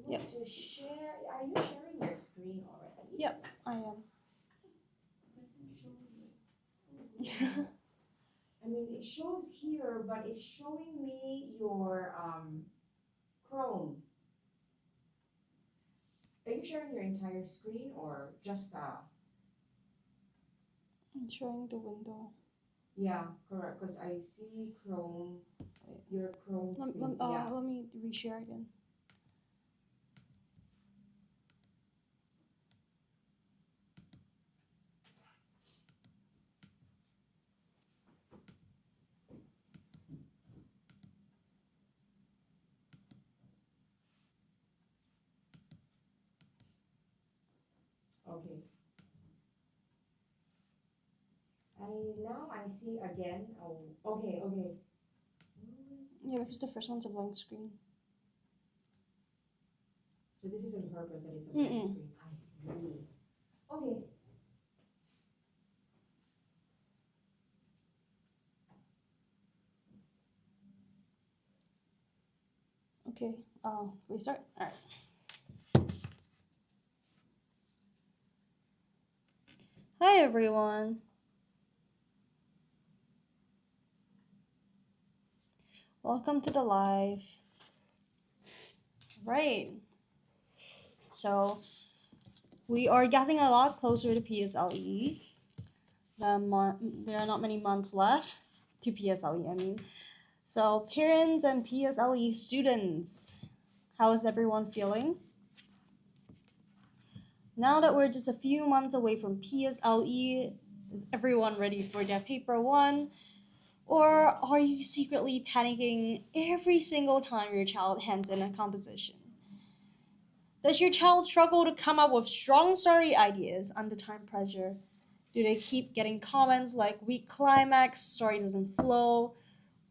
Yep. want to share. Are you sharing your screen already? Yep, I am. It doesn't show me. I mean, it shows here, but it's showing me your Chrome. Are you sharing your entire screen or just I'm showing the window. Yeah, correct. Because I see Chrome, your Chrome screen. Let me reshare again. Okay. I see again. Oh, okay, okay. Yeah, because the first one's a blank screen. So this is on purpose that it's a blank screen. I see. Okay. Okay, restart. All right. Hi, everyone. Welcome to the live. Right. So, we are getting a lot closer to PSLE. There are not many months left to PSLE, I mean. So, parents and PSLE students, how is everyone feeling? Now that we're just a few months away from PSLE, is everyone ready for their paper one? Or are you secretly panicking every single time your child hands in a composition? Does your child struggle to come up with strong story ideas under time pressure? Do they keep getting comments like weak climax, story doesn't flow,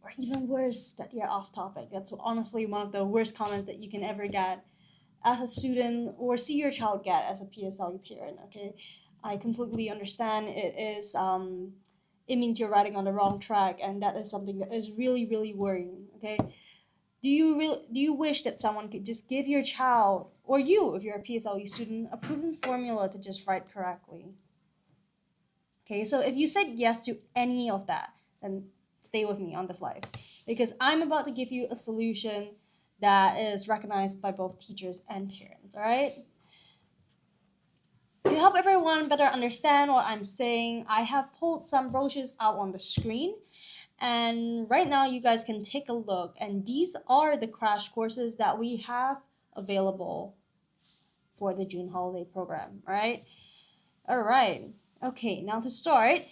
or even worse, that you're off topic? That's honestly one of the worst comments that you can ever get as a student or see your child get as a PSLE parent. Okay, I completely understand. It means you're riding on the wrong track, and that is something that is really really worrying. Okay, do you wish that someone could just give your child or you, if you're a PSLE student, a proven formula to just write correctly? Okay, so if you said yes to any of that, then stay with me on this live because I'm about to give you a solution that is recognized by both teachers and parents, all right? To help everyone better understand what I'm saying, I have pulled some brochures out on the screen. And right now, you guys can take a look. And these are the crash courses that we have available for the June holiday program, right? All right. Okay, now to start,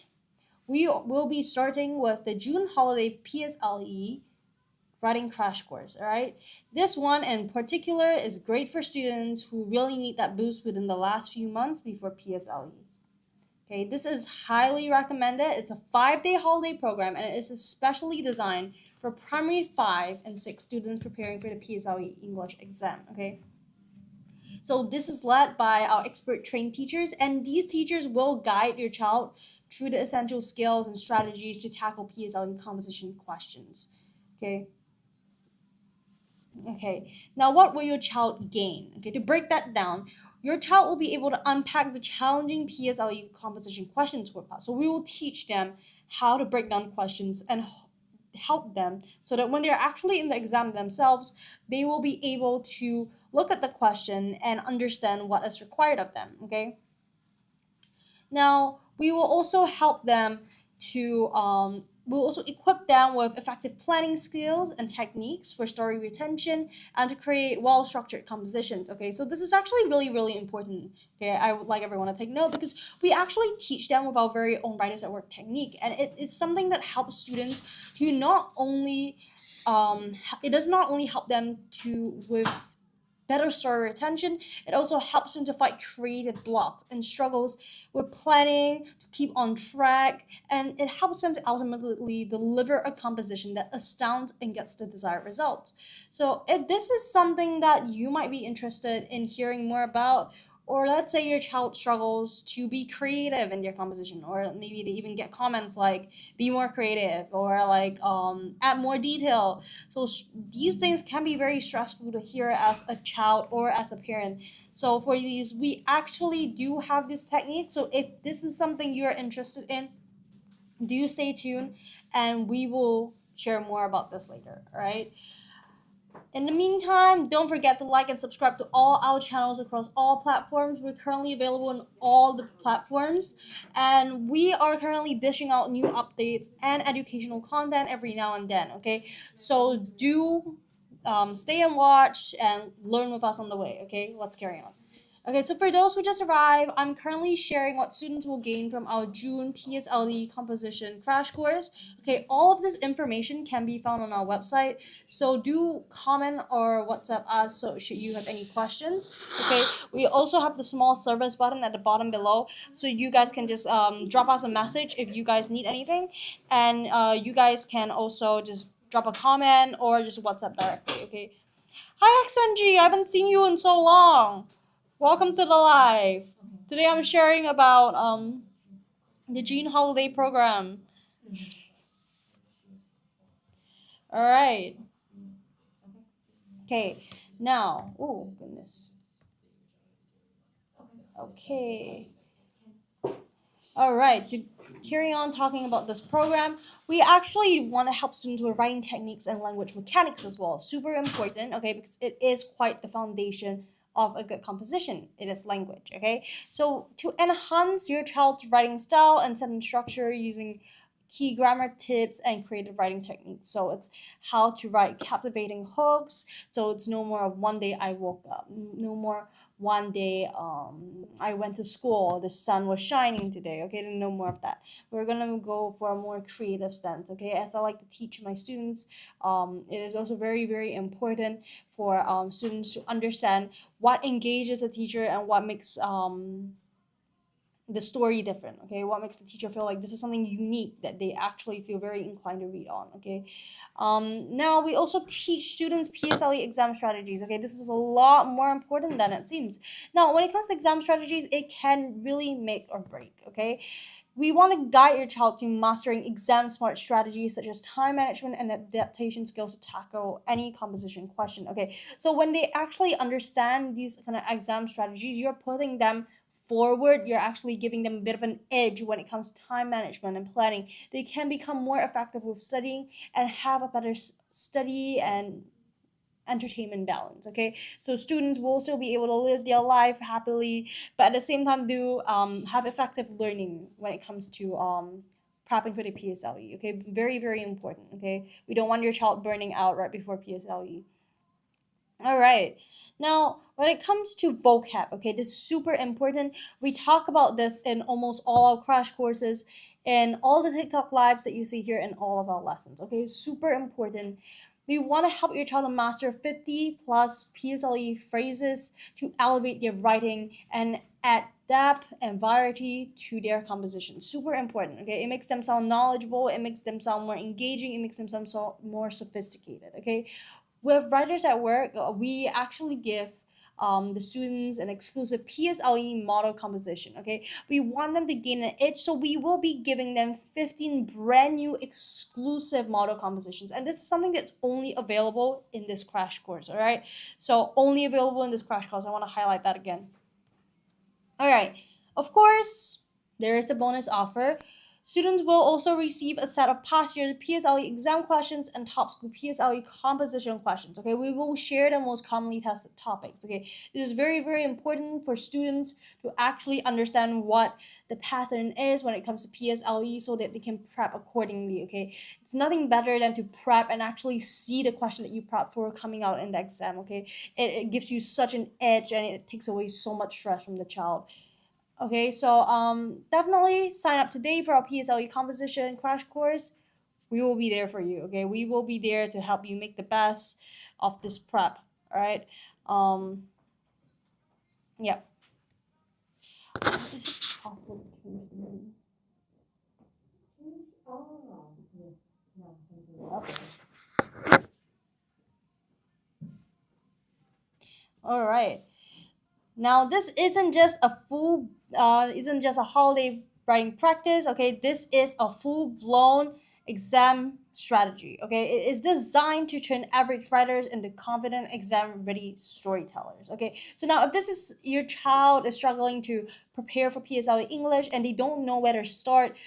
we will be starting with the June holiday PSLE writing crash course, all right? This one in particular is great for students who really need that boost within the last few months before PSLE. Okay, this is highly recommended. It's a 5-day holiday program and it's especially designed for primary 5 and 6 students preparing for the PSLE English exam, okay? So this is led by our expert trained teachers, and these teachers will guide your child through the essential skills and strategies to tackle PSLE composition questions, okay? Okay, now what will your child gain? Okay, to break that down, your child will be able to unpack the challenging PSLE composition questions with us. So we will teach them how to break down questions and help them so that when they're actually in the exam themselves, they will be able to look at the question and understand what is required of them, okay? Now, we will also help them to we'll also equip them with effective planning skills and techniques for story retention and to create well-structured compositions. Okay, so this is actually really, really important. Okay, I would like everyone to take note because we actually teach them with our very own Writers at Work technique, and it's something that helps students to not only it does not only help them to with better story retention, it also helps them to fight creative blocks and struggles with planning, to keep on track, and it helps them to ultimately deliver a composition that astounds and gets the desired results. So if this is something that you might be interested in hearing more about, Or let's say your child struggles to be creative in their composition, or maybe they even get comments like be more creative or like add more detail. So these things can be very stressful to hear as a child or as a parent. So for these, we actually do have this technique. So if this is something you're interested in, do stay tuned and we will share more about this later. All right. In the meantime, don't forget to like and subscribe to all our channels across all platforms. We're currently available on all the platforms, and we are currently dishing out new updates and educational content every now and then. Okay, so do stay and watch and learn with us on the way. Okay, let's carry on. Okay, so for those who just arrived, I'm currently sharing what students will gain from our June PSLE composition crash course. Okay, all of this information can be found on our website, so do comment or WhatsApp us so should you have any questions. Okay, we also have the small service button at the bottom below, so you guys can just drop us a message if you guys need anything, and you guys can also just drop a comment or just WhatsApp directly. Okay. Hi XNG, I haven't seen you in so long. Welcome to the live. Today I'm sharing about the June holiday program. All right. Okay. Now, oh goodness. Okay. All right. To carry on talking about this program, we actually want to help students with writing techniques and language mechanics as well. Super important, okay, because it is quite the foundation of a good composition. It is language, okay? So to enhance your child's writing style and sentence structure using key grammar tips and creative writing techniques. So it's how to write captivating hooks. So it's no more of one day I woke up, no more one day I went to school, the sun was shining today. Okay, no more of that. We're gonna go for a more creative stance. Okay, as I like to teach my students, it is also very important for students to understand what engages a teacher and what makes the story different. Okay, what makes the teacher feel like this is something unique that they actually feel very inclined to read on. Okay, now we also teach students PSLE exam strategies. Okay, this is a lot more important than it seems. Now when it comes to exam strategies, it can really make or break. Okay, we want to guide your child to mastering exam smart strategies such as time management and adaptation skills to tackle any composition question. Okay, so when they actually understand these kind of exam strategies, you're putting them forward, you're actually giving them a bit of an edge when it comes to time management and planning. They can become more effective with studying and have a better study and entertainment balance. Okay, so students will also be able to live their life happily, but at the same time do have effective learning when it comes to prepping for the PSLE. Okay, very important. Okay, we don't want your child burning out right before PSLE. All right. Now, when it comes to vocab, okay, this is super important. We talk about this in almost all our crash courses, in all the TikTok lives that you see here, in all of our lessons. Okay, super important. We want to help your child to master 50 plus PSLE phrases to elevate their writing and add depth and variety to their composition. Super important. Okay, it makes them sound knowledgeable. It makes them sound more engaging. It makes them sound more sophisticated. Okay, with Writers at Work, we actually give the students an exclusive PSLE model composition. Okay, we want them to gain an edge, so we will be giving them 15 brand new exclusive model compositions, and this is something that's only available in this crash course. All right, so only available in this crash course. I want to highlight that again. All right, of course, there is a bonus offer. Students will also receive a set of past year PSLE exam questions and top school PSLE composition questions. Okay, we will share the most commonly tested topics. Okay, it is very important for students to actually understand what the pattern is when it comes to PSLE so that they can prep accordingly. Okay, it's nothing better than to prep and actually see the question that you prep for coming out in the exam. Okay, it gives you such an edge and it takes away so much stress from the child. Okay, so definitely sign up today for our PSLE composition crash course. We will be there for you. Okay, we will be there to help you make the best of this prep. All right. Yeah. Is it possible to change the name? Oh, yes. No, thank you. Okay. All right. Now, this isn't just a holiday writing practice. Okay, this is a full blown exam strategy. Okay, it is designed to turn average writers into confident, exam ready storytellers. Okay, so now if this is your child is struggling to prepare for PSLE English and they don't know where to start,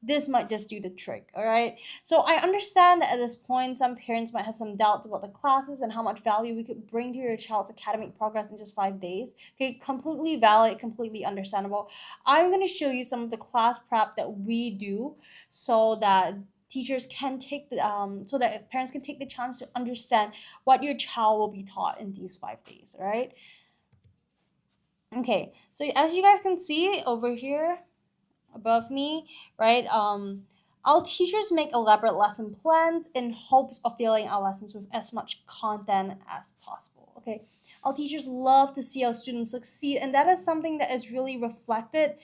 this might just do the trick. All right, so I understand that at this point some parents might have some doubts about the classes and how much value we could bring to your child's academic progress in just 5 days. Okay, completely valid, completely understandable. I'm going to show you some of the class prep that we do so that teachers can take the so that parents can take the chance to understand what your child will be taught in these 5 days. All right, okay, so as you guys can see over here above me, right? Our teachers make elaborate lesson plans in hopes of filling our lessons with as much content as possible. Okay, our teachers love to see our students succeed, and that is something that is really reflected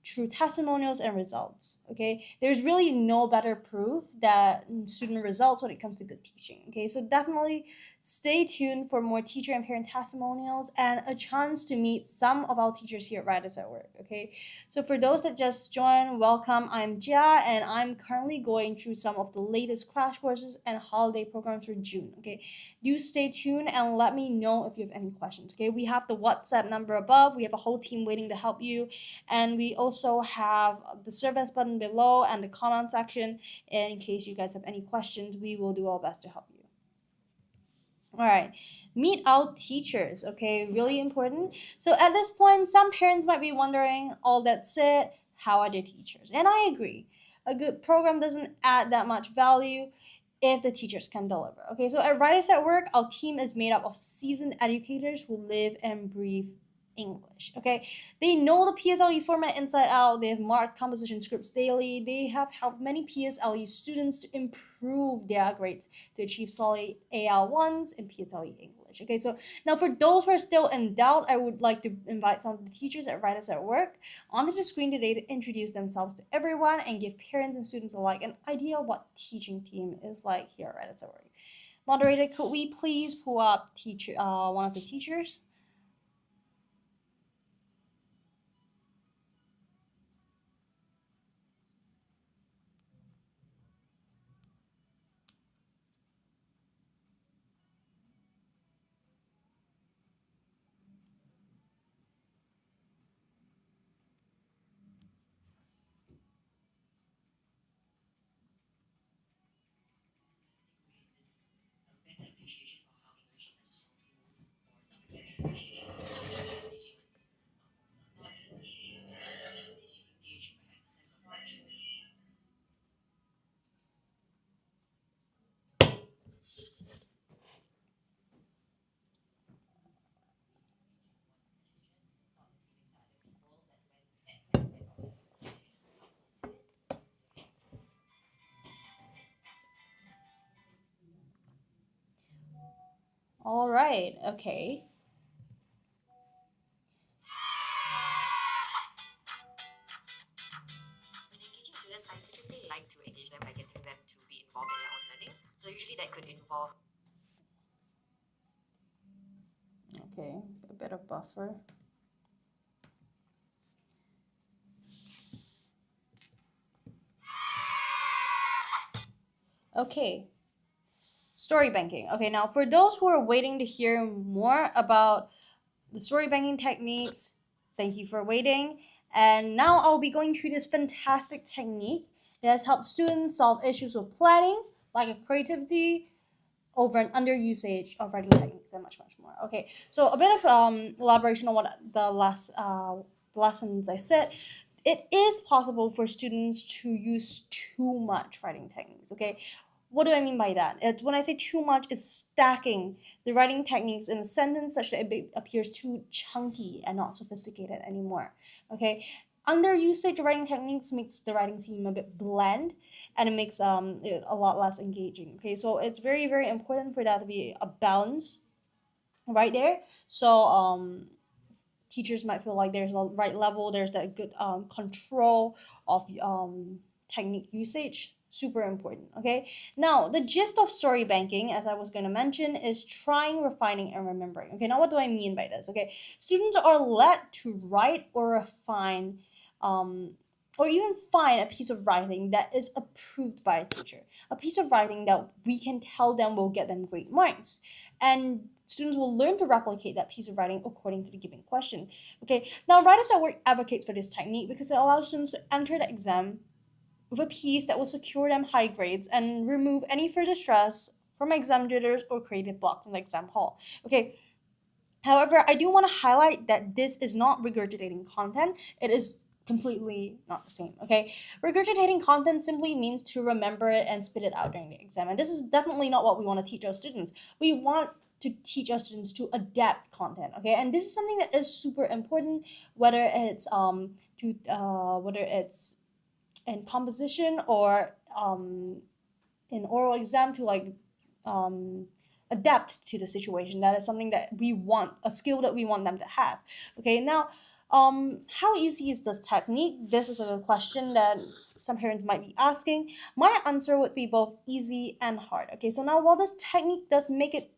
through testimonials and results. Okay, there's really no better proof that student results when it comes to good teaching. Okay, so definitely stay tuned for more teacher and parent testimonials and a chance to meet some of our teachers here at Writers at Work. Okay, so for those that just joined, welcome. I'm Jia, and I'm currently going through some of the latest crash courses and holiday programs for June. Okay, do stay tuned and let me know if you have any questions. Okay, we have the WhatsApp number above. We have a whole team waiting to help you, and we also have the service button below and the comment section. And in case you guys have any questions, we will do our best to help you. All right, meet our teachers. Okay, really important. So at this point, some parents might be wondering, all that said, how are the teachers? And I agree. A good program doesn't add that much value if the teachers can deliver. Okay, so at Writers at Work, our team is made up of seasoned educators who live and breathe English. Okay, they know the PSLE format inside out. They have marked composition scripts daily. They have helped many PSLE students to improve their grades to achieve solid AL1s in PSLE English. Okay, so now for those who are still in doubt, I would like to invite some of the teachers at Writers at Work onto the screen today to introduce themselves to everyone and give parents and students alike an idea of what teaching team is like here at Writers at Work. Moderator, could we please pull up one of the teachers? All right, okay. When engaging students, I typically like to engage them by getting them to be involved in their own learning. So usually that could involve Okay, a bit of buffer. Okay, story banking. Okay, now for those who are waiting to hear more about the story banking techniques, thank you for waiting. And now I'll be going through this fantastic technique that has helped students solve issues with planning, lack of creativity, over and under usage of writing techniques, and much, much more. Okay, so a bit of elaboration on what the last lessons I said. It is possible for students to use too much writing techniques. Okay, what do I mean by that? When I say too much, it's stacking the writing techniques in a sentence such that it appears too chunky and not sophisticated anymore. Okay, under usage of writing techniques makes the writing seem a bit bland, and it makes it a lot less engaging. Okay, so it's very, very important for that to be a balance right there. So teachers might feel like there's a right level, there's that good control of technique usage. Super important, okay? Now, the gist of story banking, as I was going to mention, is trying, refining, and remembering. Okay, now what do I mean by this? Okay, students are led to write or refine, or even find a piece of writing that is approved by a teacher, a piece of writing that we can tell them will get them great marks. And students will learn to replicate that piece of writing according to the given question. Okay, now Writers at Work advocates for this technique because it allows students to enter the exam with a piece that will secure them high grades and remove any further stress from exam jitters or creative blocks in the exam hall. Okay, however, I do want to highlight that this is not regurgitating content. It is completely not the same, okay? Regurgitating content simply means to remember it and spit it out during the exam. And this is definitely not what we want to teach our students. We want to teach our students to adapt content, okay? And this is something that is super important, whether it's in composition or in oral exam, to like adapt to the situation. That is something that we want, a skill that we want them to have. Okay, now how easy is this technique? This is a question that some parents might be asking. My answer would be both easy and hard. Okay, so now while this technique does make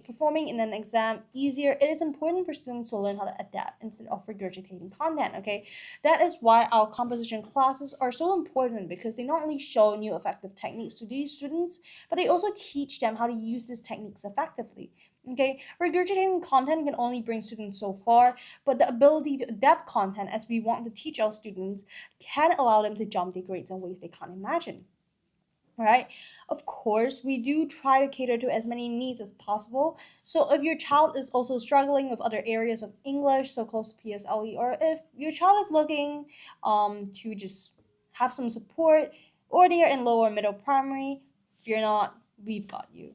performing in an exam easier, it is important for students to learn how to adapt instead of regurgitating content. Okay, that is why our composition classes are so important, because they not only show new effective techniques to these students, but they also teach them how to use these techniques effectively. Okay, regurgitating content can only bring students so far, but the ability to adapt content as we want to teach our students can allow them to jump their grades in ways they can't imagine. Right? Of course, we do try to cater to as many needs as possible. So if your child is also struggling with other areas of English, so close to PSLE, or if your child is looking to just have some support, or they are in lower middle primary, fear not, we've got you.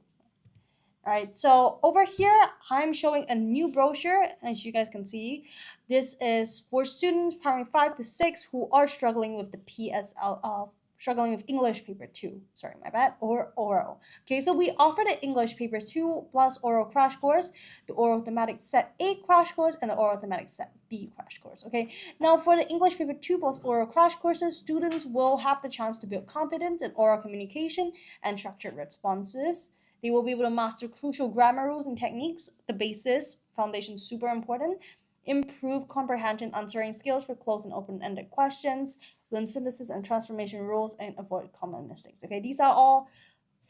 Alright, so over here, I'm showing a new brochure, as you guys can see. This is for students primary 5 to 6 who are struggling with the struggling with English paper 2, sorry, my bad, or oral. Okay, so we offer the English paper 2 plus oral crash course, the oral thematic set A crash course, and the oral thematic set B crash course. Okay, now for the English paper 2 plus oral crash courses, students will have the chance to build confidence in oral communication and structured responses. They will be able to master crucial grammar rules and techniques, the basis, foundation, super important, improve comprehension, answering skills for closed and open-ended questions, learn synthesis and transformation rules, and avoid common mistakes. Okay, these are all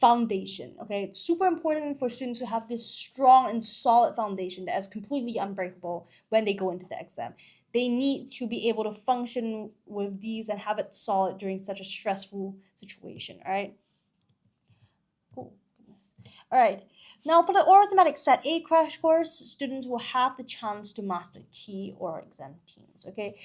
foundation. Okay, it's super important for students to have this strong and solid foundation that is completely unbreakable when they go into the exam. They need to be able to function with these and have it solid during such a stressful situation. All right. Oh, goodness. All right. Now, for the oral thematic set A crash course, students will have the chance to master key oral exam themes. Okay.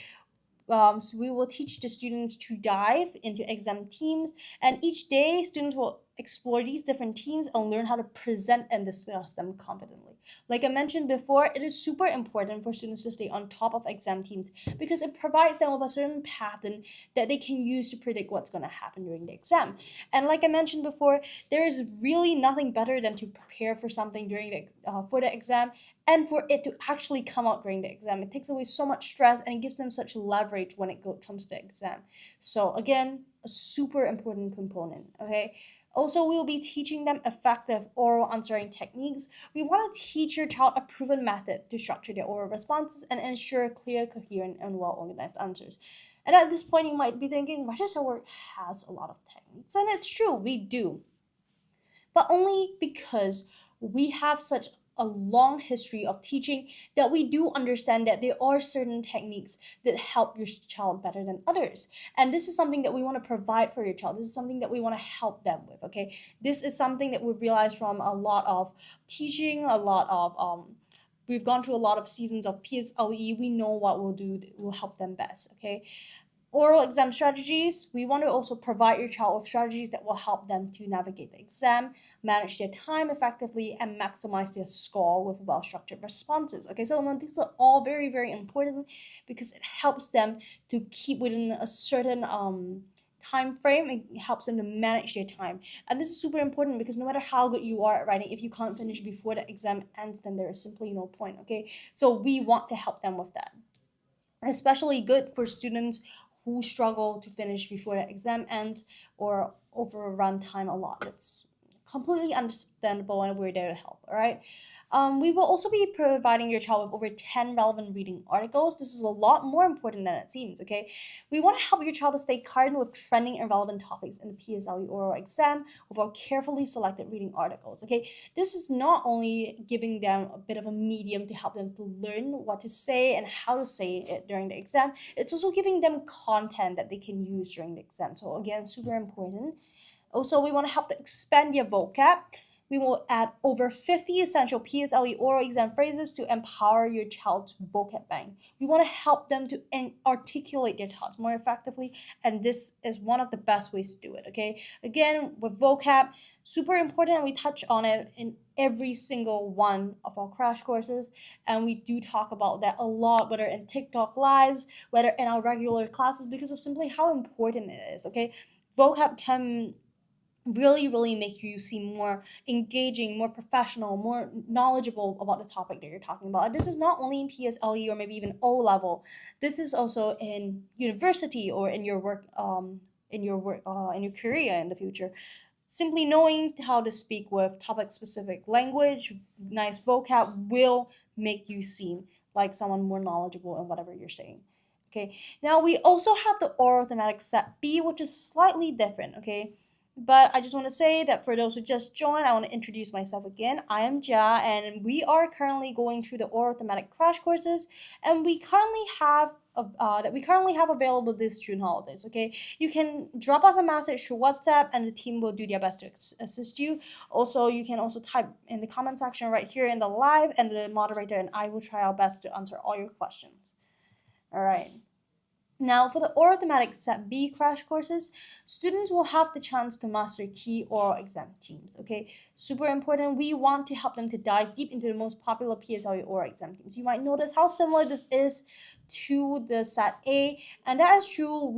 So we will teach the students to dive into exam themes, and each day students will explore these different themes and learn how to present and discuss them confidently. Like I mentioned before, it is super important for students to stay on top of exam themes because it provides them with a certain pattern that they can use to predict what's going to happen during the exam. And like I mentioned before, there is really nothing better than to prepare for something during for the exam and for it to actually come out during the exam. It takes away so much stress and it gives them such leverage when it comes to the exam. So again, a super important component, okay? Also, we will be teaching them effective oral answering techniques. We want to teach your child a proven method to structure their oral responses and ensure clear, coherent, and well-organized answers. And at this point, you might be thinking, Writers at Work has a lot of techniques. And it's true, we do. But only because we have such a long history of teaching that we do understand that there are certain techniques that help your child better than others. And this is something that we want to provide for your child. This is something that we want to help them with, okay? This is something that we've realized from a lot of teaching, a lot of we've gone through a lot of seasons of PSLE. We know what we'll do that will help them best, okay? Oral exam strategies, we want to also provide your child with strategies that will help them to navigate the exam, manage their time effectively, and maximize their score with well-structured responses. Okay, so these are all very, very important because it helps them to keep within a certain time frame. It helps them to manage their time. And this is super important because no matter how good you are at writing, if you can't finish before the exam ends, then there is simply no point, okay? So we want to help them with that. Especially good for students who struggle to finish before the exam ends or overrun time a lot. It's completely understandable, and we're there to help. All right. We will also be providing your child with over 10 relevant reading articles. This is a lot more important than it seems, okay? We want to help your child to stay current with trending and relevant topics in the PSLE oral exam with our carefully selected reading articles, okay? This is not only giving them a bit of a medium to help them to learn what to say and how to say it during the exam, it's also giving them content that they can use during the exam. So again, super important. Also, we want to help to expand your vocab. We will add over 50 essential PSLE oral exam phrases to empower your child's vocab bank. We want to help them to articulate their thoughts more effectively, and this is one of the best ways to do it, okay? Again, with vocab, super important, we touch on it in every single one of our crash courses, and we do talk about that a lot, whether in TikTok lives, whether in our regular classes, because of simply how important it is, okay? Vocab can really make you seem more engaging, more professional, more knowledgeable about the topic that you're talking about. And this is not only in PSLE or maybe even O level. This is also in university or in your work, in your career in the future. Simply knowing how to speak with topic-specific language, nice vocab will make you seem like someone more knowledgeable in whatever you're saying. Okay. Now we also have the oral thematic set B, which is slightly different. Okay. But I just want to say that for those who just joined, I want to introduce myself again. I am Jia, and we are currently going through the oral thematic crash courses, and we currently have available this June holidays. Okay, you can drop us a message through WhatsApp, and the team will do their best to assist you. Also, you can also type in the comment section right here in the live, and the moderator and I will try our best to answer all your questions. All right. Now, for the oral thematic set B crash courses, students will have the chance to master key oral exam themes, okay? Super important, we want to help them to dive deep into the most popular PSLE oral exam themes. You might notice how similar this is to the set A, and that is true.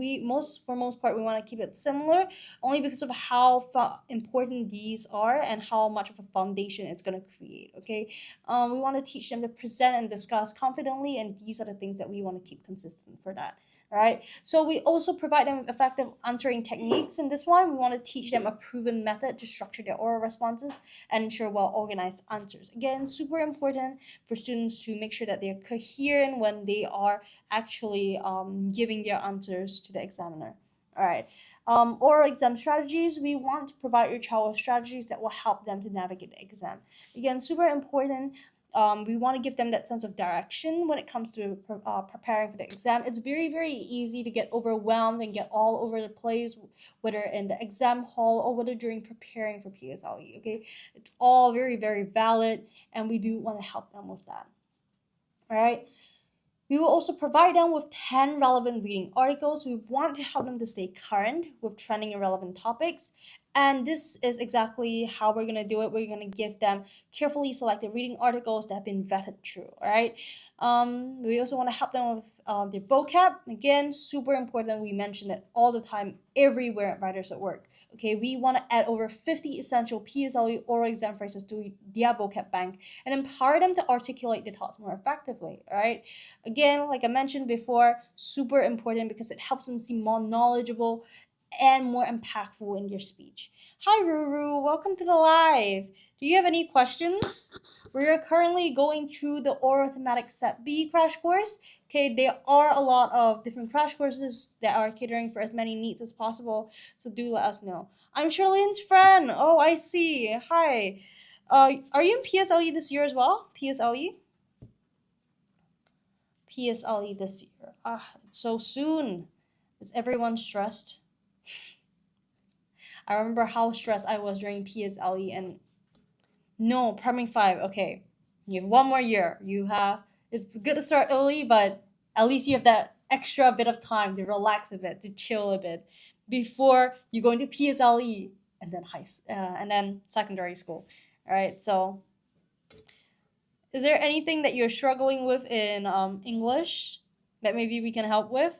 For most part, we want to keep it similar, only because of how important these are and how much of a foundation it's going to create, okay? We want to teach them to present and discuss confidently, and these are the things that we want to keep consistent for that. Right, so we also provide them with effective answering techniques. In this one, we want to teach them a proven method to structure their oral responses and ensure well-organized answers. Again, super important for students to make sure that they're coherent when they are actually giving their answers to the examiner. All right. Oral exam strategies, we want to provide your child with strategies that will help them to navigate the exam. Again, super important. We want to give them that sense of direction when it comes to preparing for the exam. It's very easy to get overwhelmed and get all over the place, whether in the exam hall or whether during preparing for PSLE, okay? It's all very valid, and we do want to help them with that. All right. We will also provide them with 10 relevant reading articles. We want to help them to stay current with trending and relevant topics. And this is exactly how we're going to do it. We're going to give them carefully selected reading articles that have been vetted through, all right? We also want to help them with their vocab. Again, super important. We mention it all the time, everywhere at Writers at Work. Okay, we want to add over 50 essential PSLE oral exam phrases to their vocab bank and empower them to articulate their thoughts more effectively, all right? Again, like I mentioned before, super important because it helps them seem more knowledgeable and more impactful in your speech. Hi Ruru, welcome to the live. Do you have any questions? We are currently going through the oral thematic set B crash course. Okay, there are a lot of different crash courses that are catering for as many needs as possible, so do let us know. I'm Charlene's friend. Oh, I see. Hi. Are you in PSLE this year as well? PSLE this year. It's so soon. Is everyone stressed? I remember how stressed I was during PSLE, and no, Primary 5, okay. You have one more year. It's good to start early, but at least you have that extra bit of time to relax a bit, to chill a bit before you go into PSLE and then secondary school. All right, so is there anything that you're struggling with in English that maybe we can help with?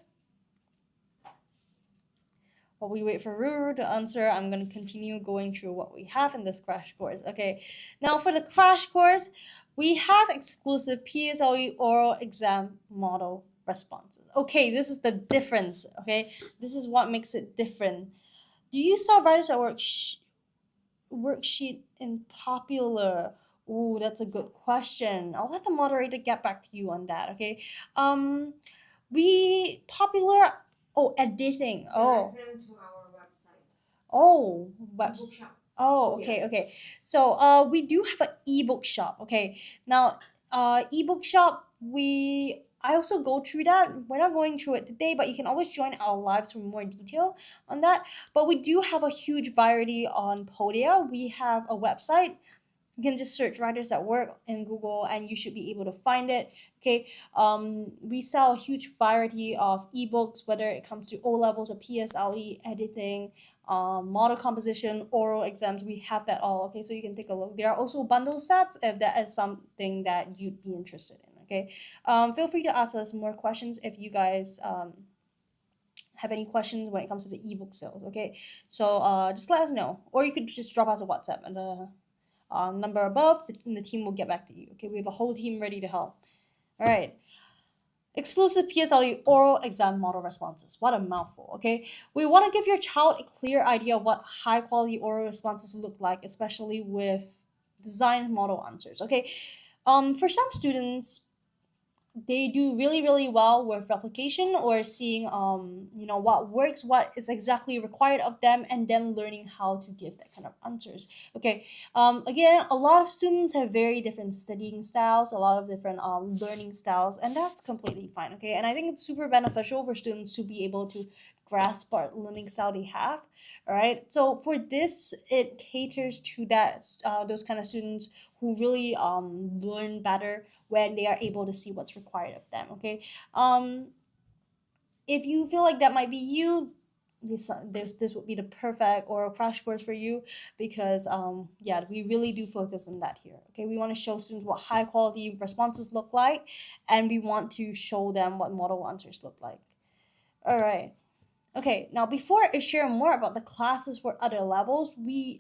While we wait for Ruru to answer, I'm going to continue going through what we have in this crash course. Okay, now for the crash course, we have exclusive PSLE oral exam model responses. Okay, this is the difference, okay? This is what makes it different. Do you saw writers at work worksheet in popular? Ooh, that's a good question. I'll let the moderator get back to you on that. Okay. Um, we popular. Oh, editing. Oh, Direct them to our website. oh, webs. Bookshop. Oh, Oh, yeah. okay, okay. So, we do have an ebook shop. Okay, now, ebook shop. I also go through that. We're not going through it today, but you can always join our lives for more detail on that. But we do have a huge variety on Podia. We have a website. You can just search writers at work in Google and you should be able to find it. Okay. We sell a huge variety of ebooks, whether it comes to O levels or PSLE, editing, model composition, oral exams. We have that all. Okay, so you can take a look. There are also bundle sets if that is something that you'd be interested in. Okay. Feel free to ask us more questions if you guys have any questions when it comes to the ebook sales. Okay, so just let us know, or you could just drop us a WhatsApp and the number above, and the team will get back to you. Okay, we have a whole team ready to help. All right. Exclusive PSLE oral exam model responses. What a mouthful, okay? We want to give your child a clear idea of what high quality oral responses look like, especially with design model answers, okay? For some students, they do really well with replication or seeing what works, what is exactly required of them, and them learning how to give that kind of answers. Okay, again, a lot of students have very different studying styles, a lot of different learning styles, and that's completely fine. Okay, and I think it's super beneficial for students to be able to grasp what learning style they have. All right, so for this, it caters to that those kind of students who really learn better when they are able to see what's required of them. Okay, if you feel like that might be you, this would be the perfect oral crash course for you, because yeah, we really do focus on that here. Okay, we want to show students what high quality responses look like, and we want to show them what model answers look like. All right. Okay, now before I share more about the classes for other levels,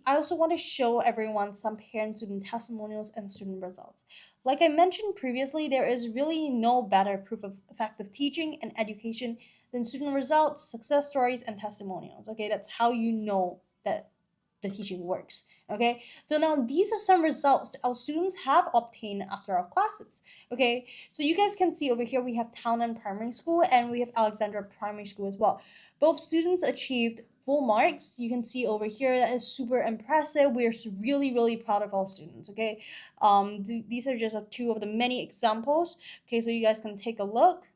I also want to show everyone some parent-student testimonials and student results. Like I mentioned previously, there is really no better proof of effective teaching and education than student results, success stories, and testimonials. Okay, that's how you know that the teaching works. Okay, so now these are some results that our students have obtained after our classes. Okay, so you guys can see over here we have Townend Primary School and we have Alexandra Primary School as well. Both students achieved full marks. You can see over here that is super impressive. We are really proud of our students. Okay, these are just two of the many examples. Okay, so you guys can take a look.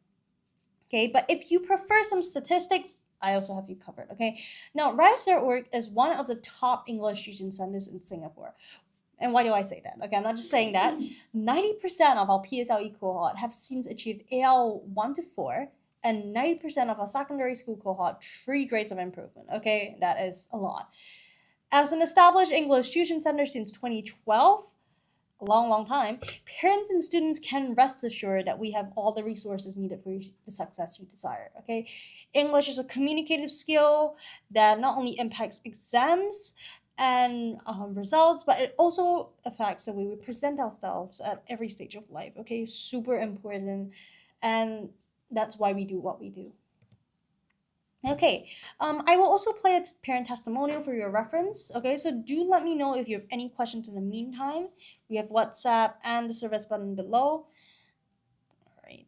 Okay, but if you prefer some statistics, I also have you covered. Okay, now Writers at Work is one of the top English teaching centers in Singapore. And why do I say that? Okay, I'm not just saying that. 90% of our PSLE cohort have since achieved AL 1 to 4, and 90% of our secondary school cohort 3 grades of improvement. Okay, that is a lot. As an established English tuition center since 2012, a long time, parents and students can rest assured that we have all the resources needed for the success you desire. Okay, English is a communicative skill that not only impacts exams and results, but it also affects the way we present ourselves at every stage of life. Okay, super important, and that's why we do what we do. Okay, I will also play a parent testimonial for your reference. Okay, so do let me know if you have any questions in the meantime. We have WhatsApp and the service button below. All right.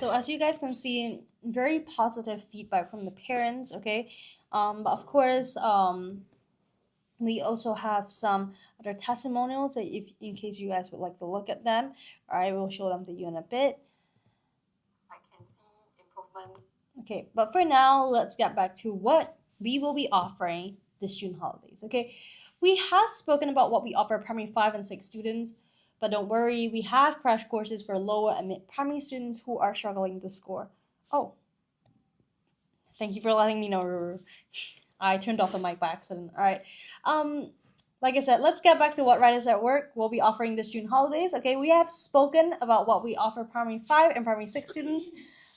So as you guys can see, very positive feedback from the parents, okay? But of course, we also have some other testimonials that if in case you guys would like to look at them, I will show them to you in a bit. I can see improvement. Okay, but for now, let's get back to what we will be offering this June holidays. Okay, we have spoken about what we offer primary 5 and 6 students, but don't worry, we have crash courses for lower and mid primary students who are struggling to score. Oh, thank you for letting me know, Ruru. I turned off the mic by accident. All right. Like I said, let's get back to what Writers at Work will be offering this June holidays. Okay, we have spoken about what we offer primary 5 and primary 6 students.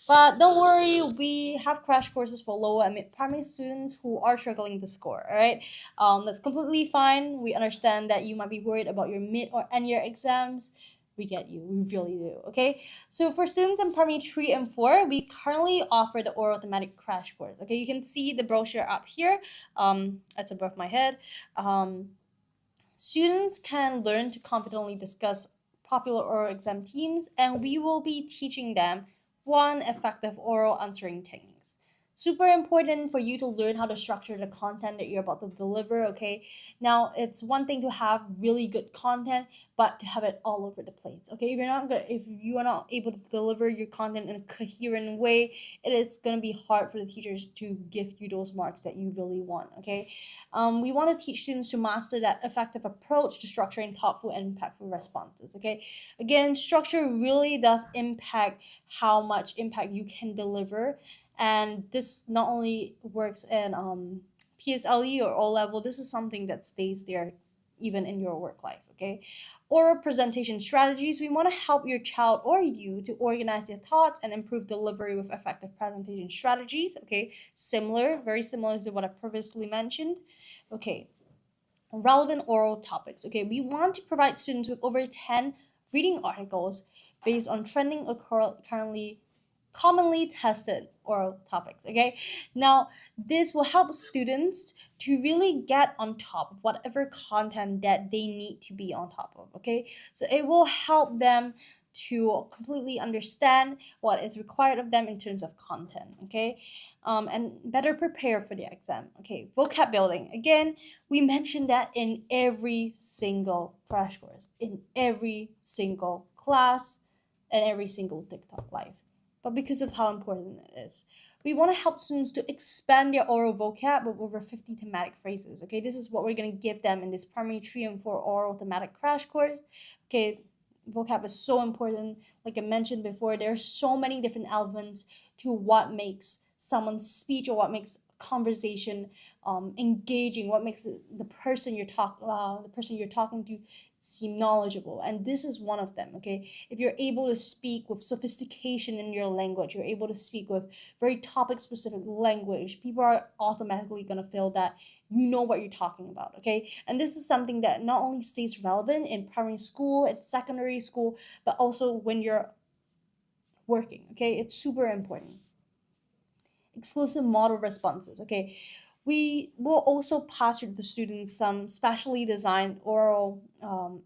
But don't worry, we have crash courses for lower and mid primary students who are struggling to score. All right, that's completely fine. We understand that you might be worried about your mid or end year exams. We get you, we really do. Okay, so for students in primary 3 and 4, we currently offer the oral thematic crash course. Okay, you can see the brochure up here. That's above my head. Students can learn to confidently discuss popular oral exam themes, and we will be teaching them 1, effective oral answering techniques. Super important for you to learn how to structure the content that you're about to deliver, okay? Now, it's one thing to have really good content, but to have it all over the place, okay? If you are not able to deliver your content in a coherent way, it is going to be hard for the teachers to give you those marks that you really want, okay? We want to teach students to master that effective approach to structuring thoughtful and impactful responses, okay? Again, structure really does impact how much impact you can deliver, and this not only works in PSLE or O level. This is something that stays there even in your work life, okay? Oral presentation strategies. We want to help your child or you to organize their thoughts and improve delivery with effective presentation strategies, okay? Very similar to what I previously mentioned. Okay, relevant oral topics. Okay, we want to provide students with over 10 reading articles based on trending or currently commonly tested oral topics. Okay, now this will help students to really get on top of whatever content that they need to be on top of. Okay, so it will help them to completely understand what is required of them in terms of content. Okay, and better prepare for the exam. Okay, vocab building. Again, we mentioned that in every single crash course, in every single class, and every single TikTok live. But because of how important it is, we want to help students to expand their oral vocab with over 50 thematic phrases. Okay, this is what we're going to give them in this primary 3 and 4 oral thematic crash course. Okay, vocab is so important. Like I mentioned before, there are so many different elements to what makes someone's speech or what makes conversation engaging, what makes the person you're talking to seem knowledgeable, and this is one of them. Okay, if you're able to speak with sophistication in your language, you're able to speak with very topic specific language, people are automatically going to feel that you know what you're talking about. Okay, and this is something that not only stays relevant in primary school and secondary school, but also when you're working. Okay, it's super important. Exclusive model responses. Okay, we will also pass to the students some specially designed oral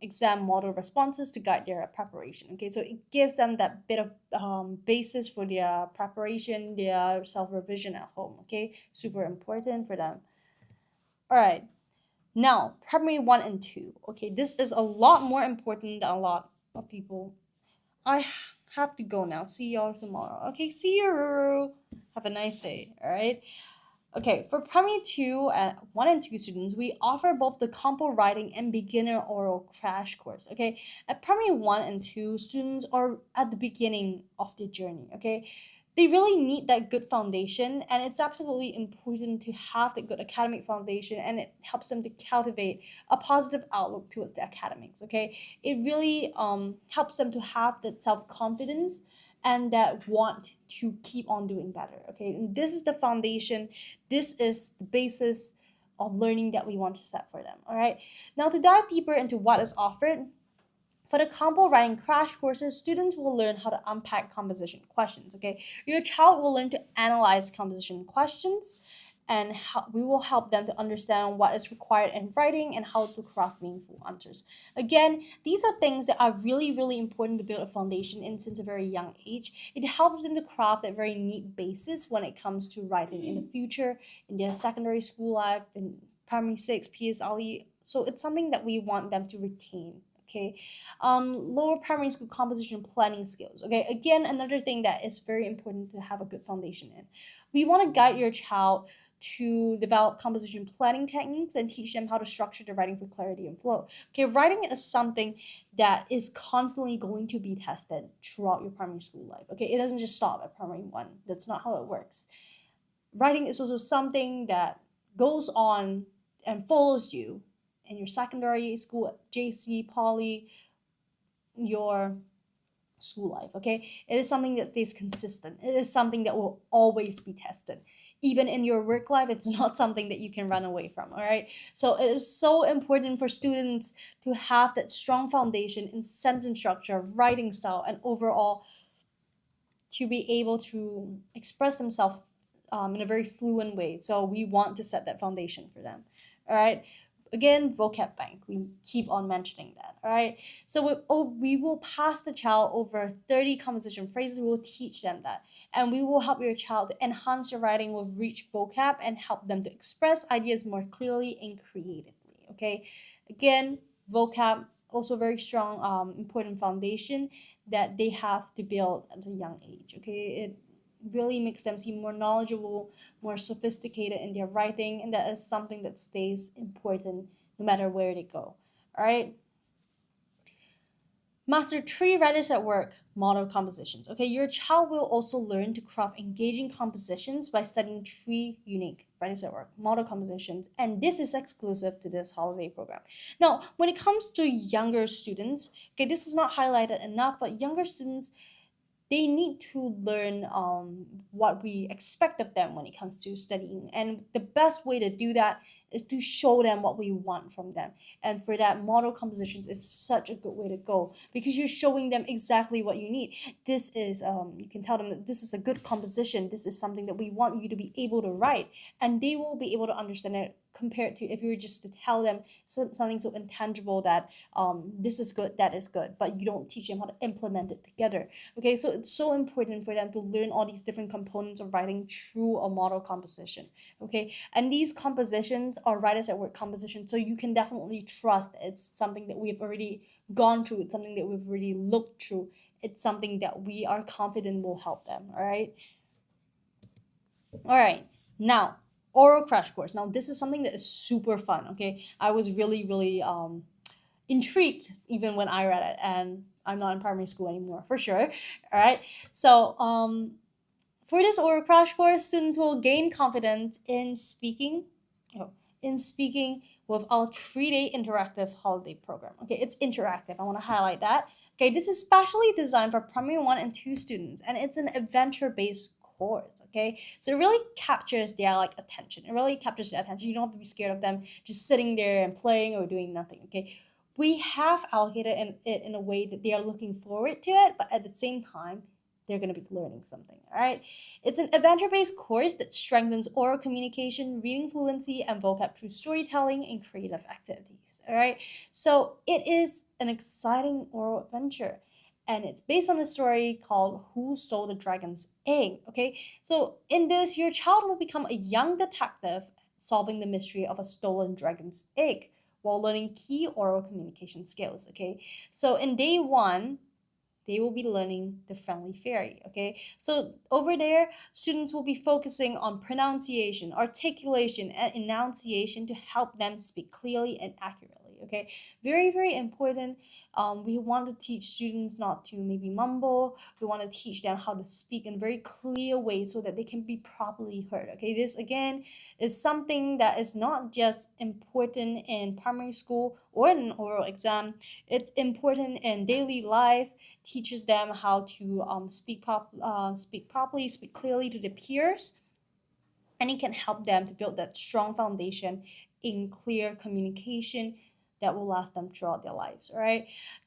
exam model responses to guide their preparation. Okay, so it gives them that bit of basis for their preparation, their self-revision at home. Okay, super important for them. All right, now primary 1 and 2. Okay, this is a lot more important than a lot of people. I have to go now. See y'all tomorrow. Okay, see you, Ruru. Have a nice day. All right. Okay, for primary 1 and 2 students, we offer both the compo writing and beginner oral crash course. Okay, at primary 1 and 2, students are at the beginning of their journey. Okay, they really need that good foundation, and it's absolutely important to have that good academic foundation, and it helps them to cultivate a positive outlook towards the academics. Okay, it really helps them to have that self-confidence and that want to keep on doing better. Okay, and this is the foundation, this is the basis of learning that we want to set for them. All right, now to dive deeper into what is offered, for the compo writing crash courses, students will learn how to unpack composition questions. Okay, your child will learn to analyze composition questions and we will help them to understand what is required in writing and how to craft meaningful answers. Again, these are things that are really, really important to build a foundation in since a very young age. It helps them to craft a very neat basis when it comes to writing in the future, in their secondary school life, in primary 6, PSLE. So it's something that we want them to retain. Okay, lower primary school composition planning skills. Okay, again, another thing that is very important to have a good foundation in. We want to guide your child to develop composition planning techniques and teach them how to structure their writing for clarity and flow. Okay, writing is something that is constantly going to be tested throughout your primary school life. Okay, it doesn't just stop at primary 1. That's not how it works. Writing is also something that goes on and follows you in your secondary school, JC, poly, your school life. Okay, it is something that stays consistent. It is something that will always be tested. Even in your work life, it's not something that you can run away from. All right, so it is so important for students to have that strong foundation in sentence structure, writing style, and overall to be able to express themselves in a very fluent way. So we want to set that foundation for them. All right, again, vocab bank, we keep on mentioning that. All right, so we will pass the child over 30 composition phrases. We will teach them that, and we will help your child to enhance their writing with rich vocab and help them to express ideas more clearly and creatively. Okay, again, vocab also very strong, important foundation that they have to build at a young age. Okay, it really makes them seem more knowledgeable, more sophisticated in their writing, and that is something that stays important no matter where they go. All right. Master 3 writers at work model compositions. Okay, your child will also learn to craft engaging compositions by studying 3 unique writers at work model compositions, and this is exclusive to this holiday program. Now, when it comes to younger students, okay, this is not highlighted enough, but younger students, they need to learn what we expect of them when it comes to studying. And the best way to do that is to show them what we want from them. And for that, model compositions is such a good way to go because you're showing them exactly what you need. This is, you can tell them that this is a good composition. This is something that we want you to be able to write. And they will be able to understand it compared to if you were just to tell them something so intangible that this is good, that is good, but you don't teach them how to implement it together. Okay, so it's so important for them to learn all these different components of writing through a model composition. Okay, and these compositions are writers at work compositions, so you can definitely trust it's something that we've already gone through, it's something that we've already looked through, it's something that we are confident will help them. All right, now oral crash course. Now this is something that is super fun. Okay, I was really intrigued even when I read it, and I'm not in primary school anymore for sure. All right, so for this oral crash course, students will gain confidence in speaking, with our 3-day interactive holiday program. Okay, it's interactive. I want to highlight that. Okay, this is specially designed for primary 1 and 2 students, and it's an adventure-based course. Okay, so it really captures their attention. It really captures their attention. You don't have to be scared of them just sitting there and playing or doing nothing. Okay, we have allocated it in a way that they are looking forward to it, but at the same time, they're going to be learning something. All right, it's an adventure-based course that strengthens oral communication, reading fluency, and vocab through storytelling and creative activities. All right, so it is an exciting oral adventure, and it's based on a story called Who Stole the Dragon's Egg. Okay, so in this, your child will become a young detective solving the mystery of a stolen dragon's egg while learning key oral communication skills. Okay, so in day 1, they will be learning the friendly fairy. Okay, so over there, students will be focusing on pronunciation, articulation, and enunciation to help them speak clearly and accurately. Okay, very important. We want to teach students not to maybe mumble. We want to teach them how to speak in a very clear way so that they can be properly heard. Okay, this again is something that is not just important in primary school or in an oral exam. It's important in daily life. Teaches them how to speak properly, speak clearly to the peers, and it can help them to build that strong foundation in clear communication, that will last them throughout their lives, all right?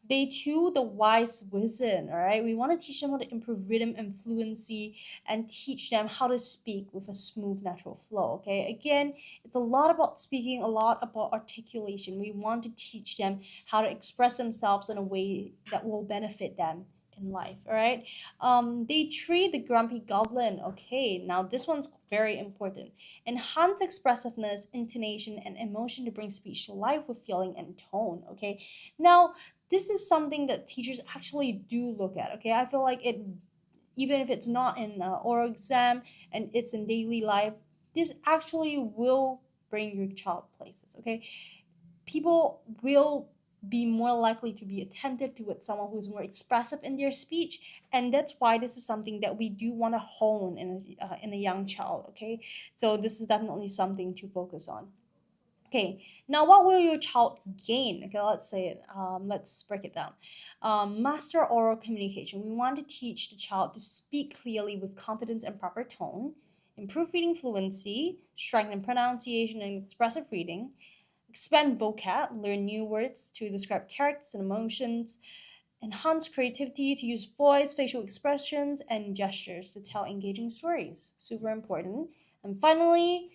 Day 2, the wise wizard, all right? We want to teach them how to improve rhythm and fluency and teach them how to speak with a smooth, natural flow, okay? Again, it's a lot about speaking, a lot about articulation. We want to teach them how to express themselves in a way that will benefit them in life, all right? Day 3, the grumpy goblin. Okay, now this one's very important. Enhance expressiveness, intonation, and emotion to bring speech to life with feeling and tone. Okay, now this is something that teachers actually do look at. Okay, I feel like it, even if it's not in an oral exam and it's in daily life, this actually will bring your child places. Okay, people will be more likely to be attentive towards someone who's more expressive in their speech, and that's why this is something that we do want to hone in a young child. Okay, so this is definitely something to focus on. Okay, now what will your child gain? Okay, let's say it. Let's break it down. Master oral communication. We want to teach the child to speak clearly with confidence and proper tone, improve reading fluency, strengthen pronunciation and expressive reading, expand vocab, learn new words to describe characters and emotions, enhance creativity to use voice, facial expressions, and gestures to tell engaging stories. Super important. And finally,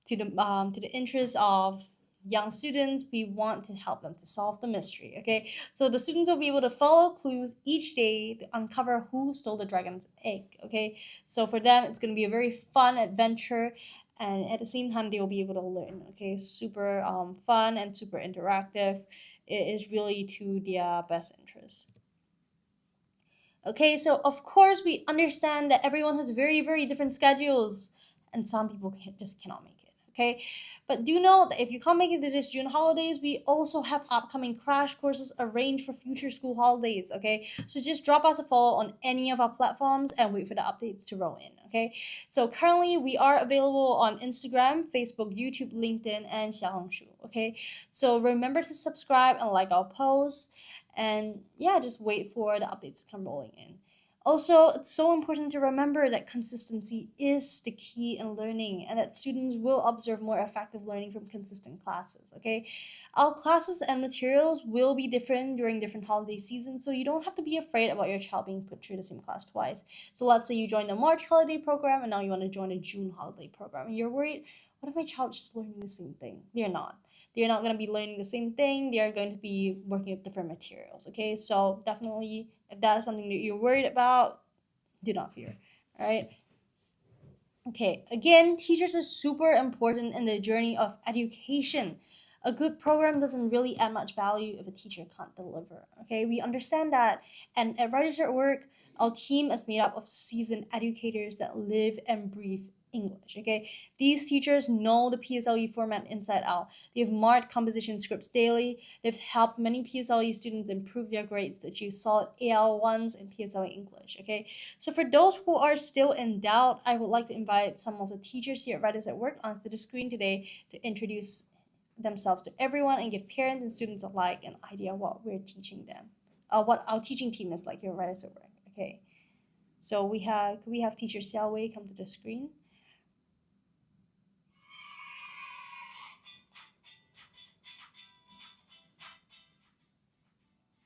to the interest of young students, we want to help them to solve the mystery. Okay, so the students will be able to follow clues each day to uncover who stole the dragon's egg. Okay, so for them, it's going to be a very fun adventure, and at the same time, they will be able to learn. Okay, super fun and super interactive. It is really to their best interest. Okay, so of course, we understand that everyone has very different schedules, and some people just cannot make it. Okay, but do know that if you can't make it to this June holidays, we also have upcoming crash courses arranged for future school holidays. Okay, so just drop us a follow on any of our platforms and wait for the updates to roll in. Okay, so currently we are available on Instagram, Facebook, YouTube, LinkedIn, and Xiaohongshu. Okay, so remember to subscribe and like our posts, and yeah, just wait for the updates to come rolling in. Also, it's so important to remember that consistency is the key in learning, and that students will observe more effective learning from consistent classes. Okay, our classes and materials will be different during different holiday seasons, so you don't have to be afraid about your child being put through the same class twice. So let's say you join the March holiday program and now you want to join a June holiday program, and you're worried, what if my child's just learning the same thing? They're not. They're not going to be learning the same thing. They are going to be working with different materials. Okay, so definitely, if that is something that you're worried about, do not fear. All right. Okay, again, teachers are super important in the journey of education. A good program doesn't really add much value if a teacher can't deliver. Okay, we understand that. And at Writers at Work, our team is made up of seasoned educators that live and breathe English. Okay, these teachers know the PSLE format inside out. They've marked composition scripts daily. They've helped many PSLE students improve their grades to achieve solid AL1s in PSLE English. Okay, so for those who are still in doubt, I would like to invite some of the teachers here at Writers at Work onto the screen today to introduce themselves to everyone and give parents and students alike an idea what we're teaching them, what our teaching team is like here at Writers at Work. Okay, so could we have teacher Xiao Wei come to the screen?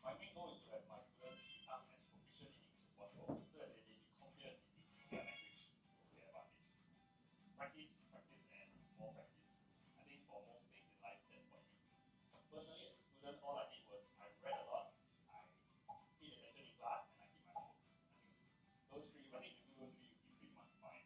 My main goal is to have my students become as proficient in English as possible so that they may be confident in using their language to their advantage. Practice, and more practice. I think for most things in life, that's what you need. Personally, as a student, all I did was I read a lot, I paid attention in class, and I did my homework. I think if you do those three, you'll be pretty much fine.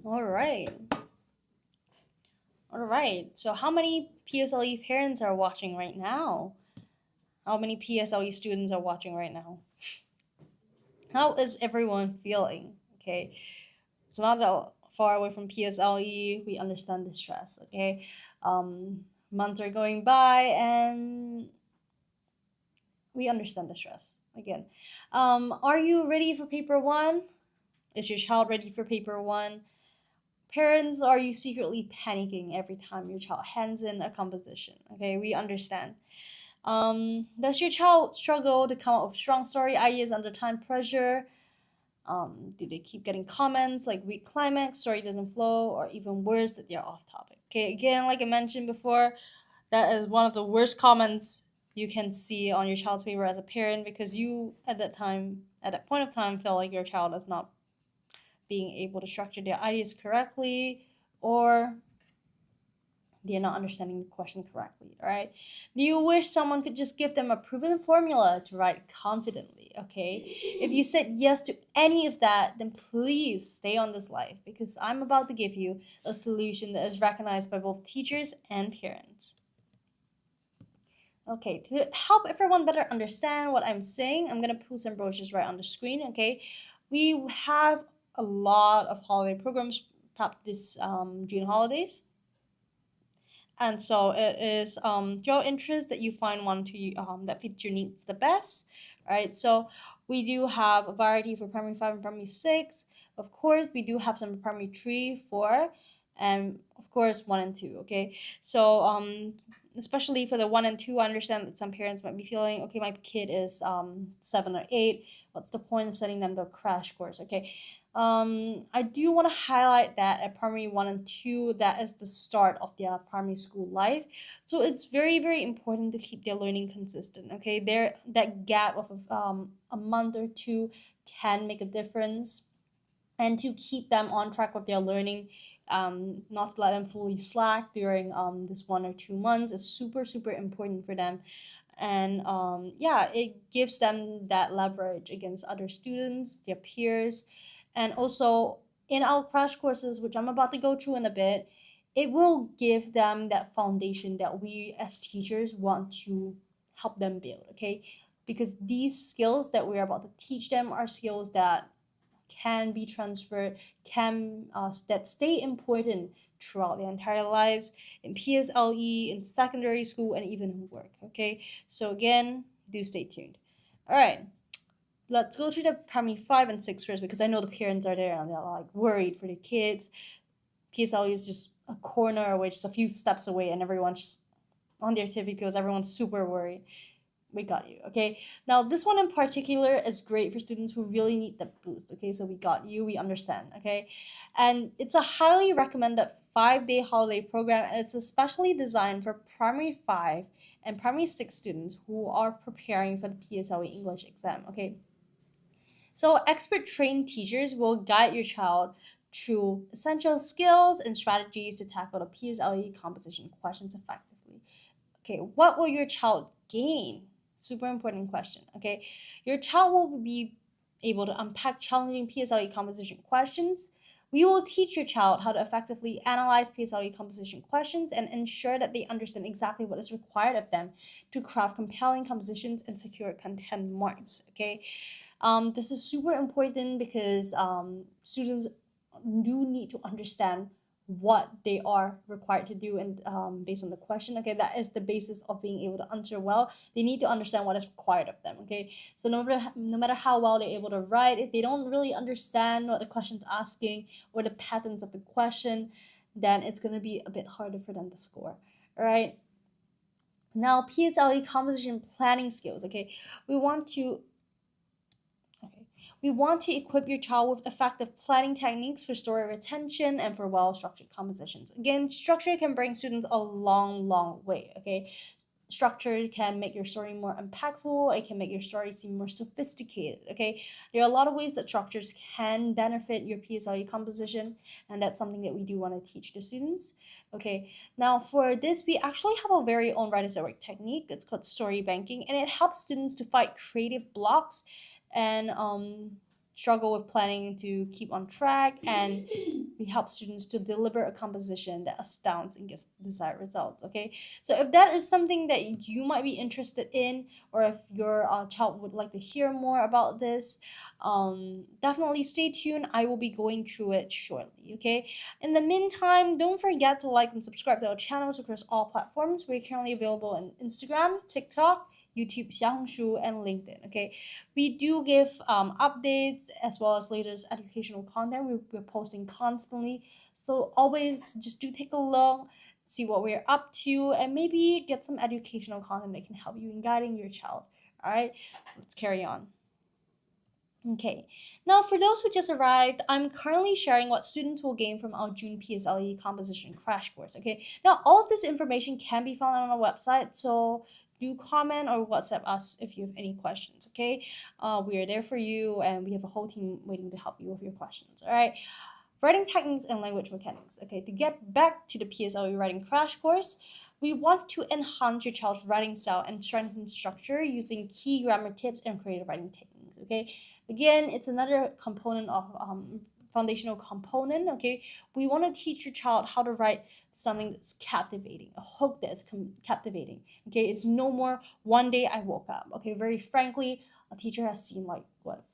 All right. All right. So how many PSLE parents are watching right now? How many PSLE students are watching right now? How is everyone feeling? Okay. It's not that far away from PSLE. We understand the stress. Okay. Months are going by and we understand the stress. Again, are you ready for paper one? Is your child ready for paper one? Parents, are you secretly panicking every time your child hands in a composition? Okay, we understand. Does your child struggle to come up with strong story ideas under time pressure? Do they keep getting comments like weak climax, story doesn't flow, or even worse, that they're off topic? Okay, again, like I mentioned before, that is one of the worst comments you can see on your child's paper as a parent, because you at that point of time, feel like your child is not being able to structure their ideas correctly, or they're not understanding the question correctly. All right, do you wish someone could just give them a proven formula to write confidently? Okay, if you said yes to any of that, then please stay on this live, because I'm about to give you a solution that is recognized by both teachers and parents. Okay, to help everyone better understand what I'm saying, I'm gonna put some brochures right on the screen. Okay, we have a lot of holiday programs prepped this June holidays, and so it is your interest that you find one to that fits your needs the best. All right, so we do have a variety for primary 5 and primary 6. Of course, we do have some primary 3, 4, and of course 1 and 2. Okay, so especially for the 1 and 2, I understand that some parents might be feeling, okay, my kid is 7 or 8, what's the point of sending them the crash course? Okay, I do want to highlight that at primary 1 and 2, that is the start of their primary school life. So it's very, very important to keep their learning consistent. Okay, there, that gap of a month or two can make a difference, and to keep them on track with their learning, not to let them fully slack during this 1 or 2 months, is super, super important for them. And yeah, it gives them that leverage against other students, their peers, and also in our crash courses, which I'm about to go through in a bit, it will give them that foundation that we as teachers want to help them build. Okay, because these skills that we're about to teach them are skills that can be transferred, can that stay important throughout their entire lives, in PSLE, in secondary school, and even in work. Okay, so again, do stay tuned. All right, let's go to the primary 5 and 6 first, because I know the parents are there and they're like worried for the kids. PSLE is just a corner away, just a few steps away, and everyone's just on their TV because everyone's super worried. We got you. Okay, now this one in particular is great for students who really need the boost. Okay, so we got you, we understand. Okay, and it's a highly recommended 5-day holiday program, and it's especially designed for primary 5 and primary 6 students who are preparing for the PSLE English exam. Okay, so expert trained teachers will guide your child through essential skills and strategies to tackle the PSLE composition questions effectively. Okay, what will your child gain? Super important question. Okay, your child will be able to unpack challenging PSLE composition questions. We will teach your child how to effectively analyze PSLE composition questions and ensure that they understand exactly what is required of them to craft compelling compositions and secure content marks. Okay, this is super important because students do need to understand what they are required to do, and based on the question. Okay, that is the basis of being able to answer well. They need to understand what is required of them. Okay, so no matter how well they're able to write, if they don't really understand what the question's asking or the patterns of the question, then it's going to be a bit harder for them to score. All right, now PSLE composition planning skills. Okay, we want to equip your child with effective planning techniques for story retention and for well-structured compositions. Again, structure can bring students a long, long way. Okay, structure can make your story more impactful. It can make your story seem more sophisticated. Okay, there are a lot of ways that structures can benefit your PSLE composition, and that's something that we do want to teach the students. Okay, now for this, we actually have our very own Writers at Work technique. It's called story banking, and it helps students to fight creative blocks and struggle with planning to keep on track, and we help students to deliver a composition that astounds and gets desired results. Okay, so if that is something that you might be interested in, or if your child would like to hear more about this, definitely stay tuned. I will be going through it shortly. Okay, in the meantime, don't forget to like and subscribe to our channels across all platforms. We're currently available on Instagram, TikTok, YouTube, Xiaohongshu, and LinkedIn. Okay, we do give updates as well as latest educational content. We're posting constantly, so always just do take a look, see what we're up to, and maybe get some educational content that can help you in guiding your child. All right, let's carry on. Okay, now for those who just arrived, I'm currently sharing what students will gain from our June PSLE composition crash course. Okay, now all of this information can be found on our website, so do comment or WhatsApp us if you have any questions. Okay, we are there for you, and we have a whole team waiting to help you with your questions. All right, writing techniques and language mechanics. Okay, to get back to the PSLE writing crash course, we want to enhance your child's writing style and strengthen structure using key grammar tips and creative writing techniques. Okay, again, it's another component of foundational component. Okay, we want to teach your child how to write something that's captivating, a hook that's captivating. Okay, it's no more one day I woke up. Okay, very frankly, a teacher has seen like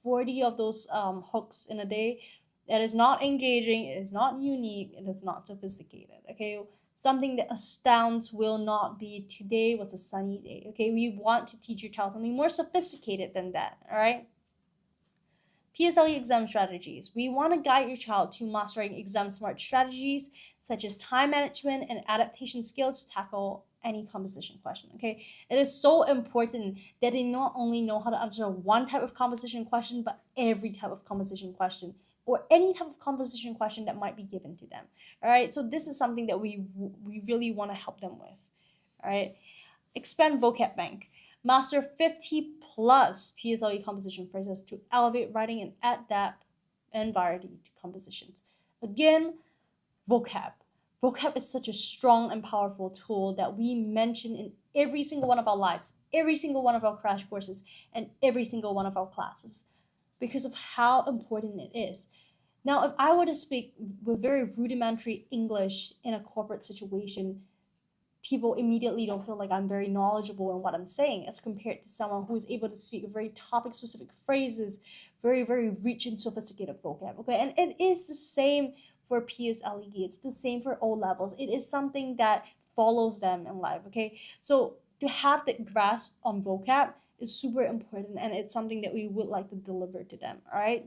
40 of those hooks in a day. It is not engaging, it is not unique, it is not sophisticated. Okay, something that astounds will not be today was a sunny day. Okay, we want to teach your child something more sophisticated than that. All right, PSLE exam strategies. We want to guide your child to mastering exam smart strategies such as time management and adaptation skills to tackle any composition question. Okay, it is so important that they not only know how to answer one type of composition question, but every type of composition question, or any type of composition question that might be given to them. All right, so this is something that we really want to help them with. All right, expand vocab bank. Master 50 plus PSLE composition phrases to elevate writing and add depth and variety to compositions. Again, vocab. Vocab is such a strong and powerful tool that we mention in every single one of our lives, every single one of our crash courses, and every single one of our classes because of how important it is. Now, if I were to speak with very rudimentary English in a corporate situation, people immediately don't feel like I'm very knowledgeable in what I'm saying as compared to someone who is able to speak very topic-specific phrases, very, very rich and sophisticated vocab. Okay, and it is the same for PSLE. It's the same for O levels. It is something that follows them in life. Okay, so to have that grasp on vocab is super important, and it's something that we would like to deliver to them. All right.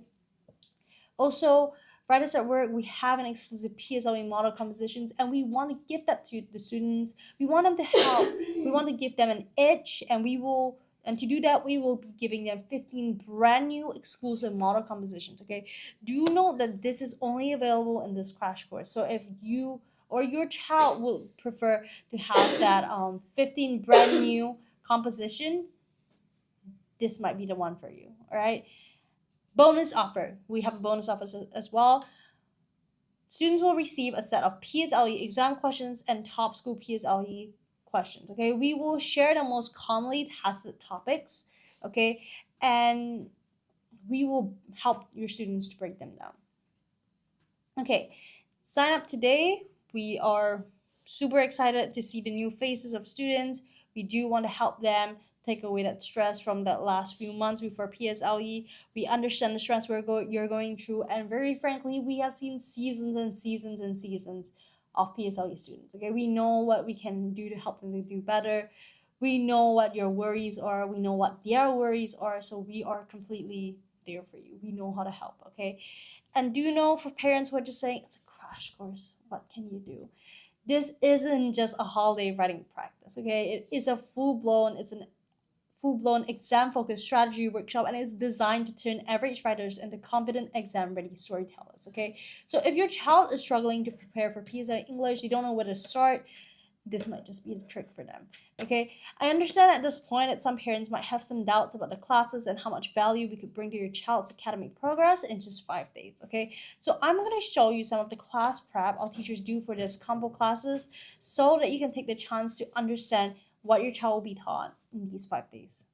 Also, Writers at Work, we have an exclusive PSLE model compositions, and we want to give that to the students. We want them to help. We want to give them an edge, and to do that, we will be giving them 15 brand new exclusive model compositions. Okay, do note that this is only available in this crash course. So if you or your child would prefer to have that 15 brand new composition, this might be the one for you. All right. Bonus offer. We have a bonus offer as well. Students will receive a set of PSLE exam questions and top school PSLE questions. Okay, we will share the most commonly tested topics. Okay, and we will help your students to break them down. Okay, sign up today. We are super excited to see the new faces of students. We do want to help them take away that stress from that last few months before PSLE. We understand the stress you're going through, and very frankly, we have seen seasons and seasons and seasons of PSLE students. Okay, we know what we can do to help them to do better. We know what your worries are. We know what their worries are. So we are completely there for you. We know how to help. Okay, and do you know, for parents who are just saying it's a crash course, what can you do? This isn't just a holiday writing practice. Okay, it is a full-blown exam-focused strategy workshop, and it's designed to turn average writers into confident exam-ready storytellers. Okay, so if your child is struggling to prepare for PSLE English, they don't know where to start, this might just be the trick for them. Okay, I understand at this point that some parents might have some doubts about the classes and how much value we could bring to your child's academic progress in just 5 days. Okay, so I'm going to show you some of the class prep our teachers do for this combo classes so that you can take the chance to understand what your child will be taught in these 5 days.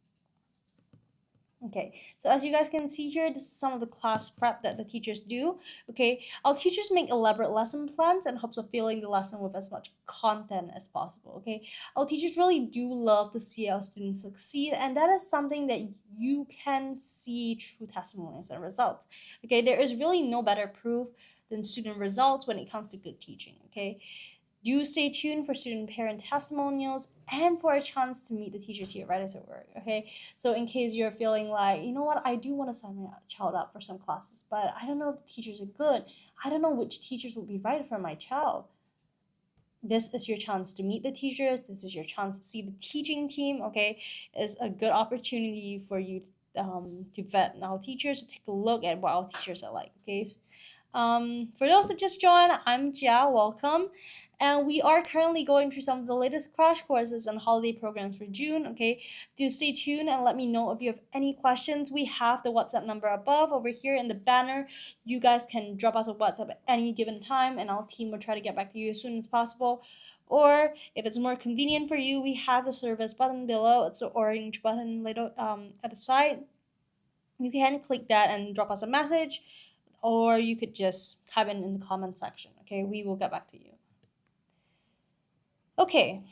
Okay, so as you guys can see here, this is some of the class prep that the teachers do. Okay, our teachers make elaborate lesson plans in hopes of filling the lesson with as much content as possible. Okay, our teachers really do love to see our students succeed, and that is something that you can see through testimonials and results. Okay, there is really no better proof than student results when it comes to good teaching. Okay, Do stay tuned for student parent testimonials and for a chance to meet the teachers here right as at work, okay? So in case you're feeling like, you know what, I do want to sign my child up for some classes, but I don't know if the teachers are good. I don't know which teachers would be right for my child. This is your chance to meet the teachers. This is your chance to see the teaching team, okay? It's a good opportunity for you to vet our teachers, to take a look at what our teachers are like, okay? For those that just joined, I'm Jia, welcome. And we are currently going through some of the latest crash courses and holiday programs for June, okay? Do stay tuned and let me know if you have any questions. We have the WhatsApp number above over here in the banner. You guys can drop us a WhatsApp at any given time and our team will try to get back to you as soon as possible. Or if it's more convenient for you, we have the service button below. It's the orange button later at the side. You can click that and drop us a message, or you could just type it in the comment section, okay? We will get back to you. Okay,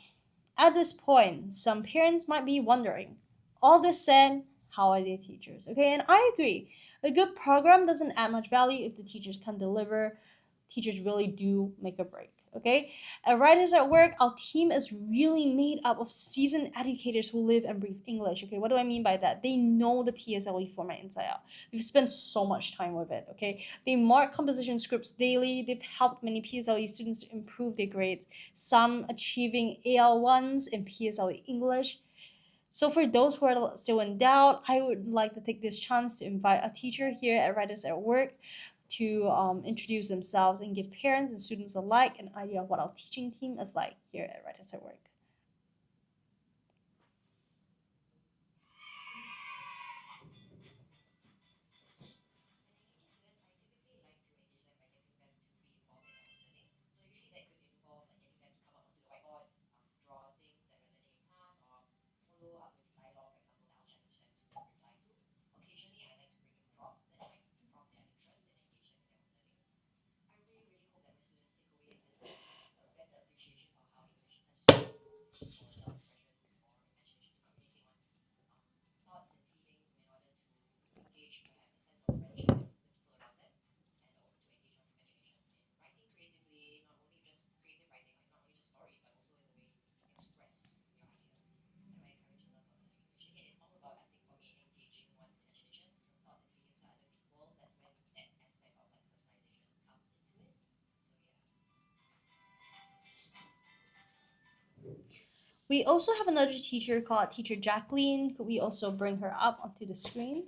at this point, some parents might be wondering, all this said, how are their teachers? Okay, and I agree. A good program doesn't add much value if the teachers can't deliver. Teachers really do make a break, okay? At Writers at Work, our team is really made up of seasoned educators who live and breathe English, okay? What do I mean by that? They know the PSLE format inside out. We've spent so much time with it, okay? They mark composition scripts daily. They've helped many PSLE students to improve their grades, some achieving AL1s in PSLE English. So for those who are still in doubt, I would like to take this chance to invite a teacher here at Writers at Work to introduce themselves and give parents and students alike an idea of what our teaching team is like here at Writers at Work. We also have another teacher called Teacher Jacqueline. Could we also bring her up onto the screen?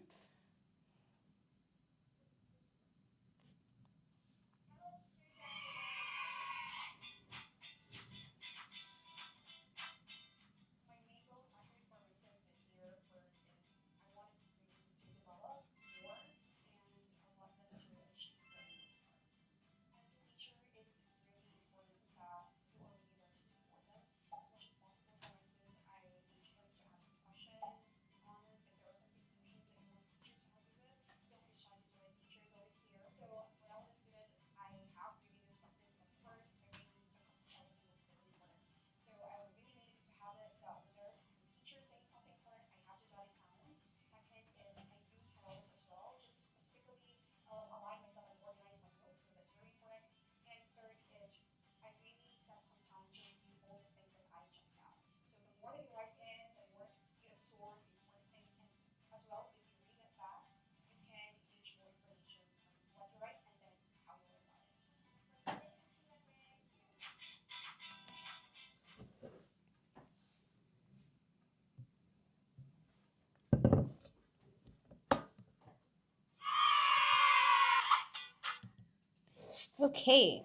Okay.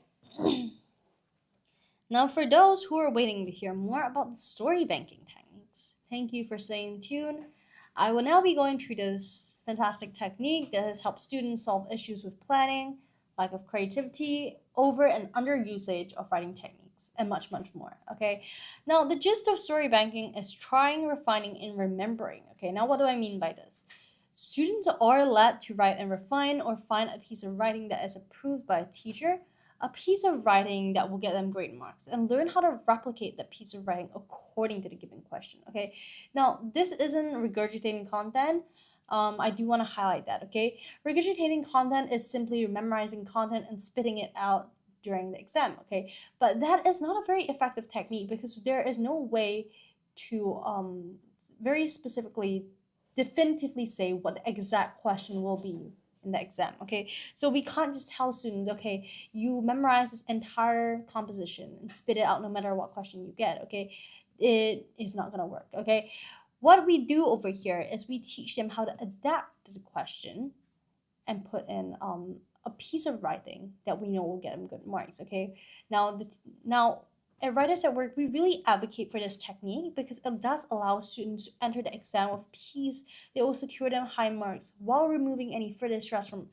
Now for those who are waiting to hear more about the story banking techniques, thank you for staying tuned. I will now be going through this fantastic technique that has helped students solve issues with planning, lack of creativity, over and under usage of writing techniques, and much, much more, okay? Now, the gist of story banking is trying, refining, and remembering, okay? Now, what do I mean by this? Students are led to write and refine or find a piece of writing that is approved by a teacher, a piece of writing that will get them great marks, and learn how to replicate that piece of writing according to the given question, okay? Now, this isn't regurgitating content. I do want to highlight that, okay? Regurgitating content is simply memorizing content and spitting it out during the exam, okay? But that is not a very effective technique because there is no way to very specifically, definitively say what the exact question will be in the exam, okay? So we can't just tell students, okay, you memorize this entire composition and spit it out no matter what question you get, okay? It is not gonna work, okay? What we do over here is we teach them how to adapt to the question and put in a piece of writing that we know will get them good marks, okay? Now at Writers at Work, we really advocate for this technique because it does allow students to enter the exam with peace. It will secure them high marks while removing any further stress from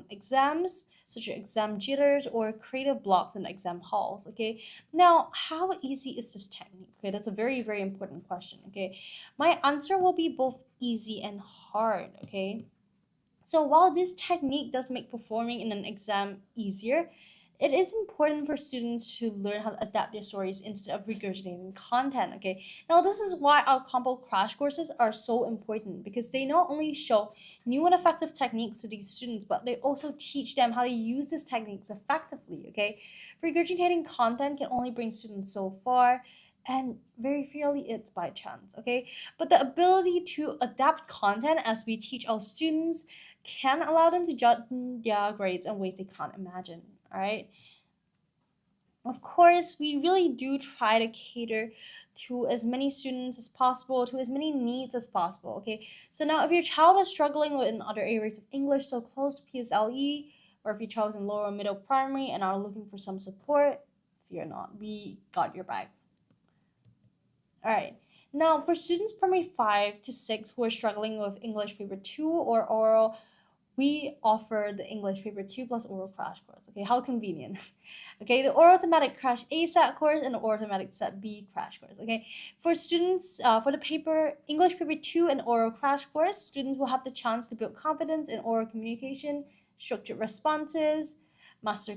exams, such as exam jitters or creative blocks in the exam halls, okay? Now, how easy is this technique? Okay, that's a very, very important question, okay? My answer will be both easy and hard, okay? So while this technique does make performing in an exam easier, it is important for students to learn how to adapt their stories instead of regurgitating content, okay? Now, this is why our combo crash courses are so important because they not only show new and effective techniques to these students, but they also teach them how to use these techniques effectively, okay? Regurgitating content can only bring students so far, and very rarely it's by chance, okay? But the ability to adapt content as we teach our students can allow them to judge their grades in ways they can't imagine, all right? Of course, we really do try to cater to as many students as possible, to as many needs as possible, okay? So now if your child is struggling in other areas of English so close to PSLE, or if your child is in lower middle primary and are looking for some support, fear not, we got your back. All right. Now, for students primary 5 to 6 who are struggling with English paper 2 or oral, we offer the English paper 2 plus oral crash course. Okay, how convenient. Okay, the oral thematic crash A set course and the oral thematic set B crash course. Okay, for students, for the paper English paper 2 and oral crash course, students will have the chance to build confidence in oral communication, structured responses, master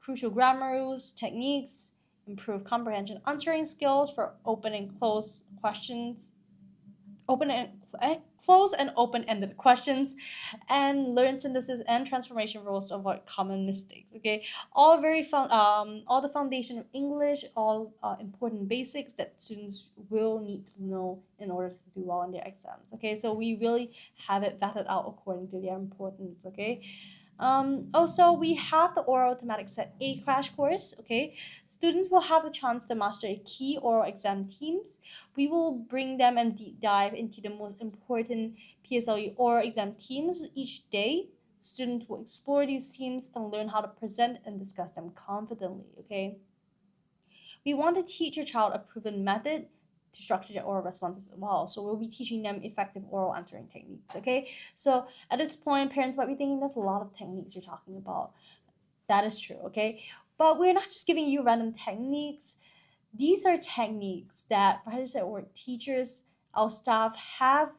crucial grammar rules, techniques, improve comprehension answering skills for open and close questions, close and open-ended questions, and learn synthesis and transformation rules to avoid common mistakes, okay? All the foundation of English, all important basics that students will need to know in order to do well in their exams, okay? So we really have it vetted out according to their importance, okay? Also, we have the oral thematic set A crash course, okay? Students will have the chance to master key oral exam themes. We will bring them and deep dive into the most important PSLE oral exam themes each day. Students will explore these themes and learn how to present and discuss them confidently, okay? We want to teach your child a proven method to structure their oral responses as well. So we'll be teaching them effective oral answering techniques, okay? So at this point, parents might be thinking that's a lot of techniques you're talking about. That is true, okay? But we're not just giving you random techniques. These are techniques that Writers at Work teachers, our staff have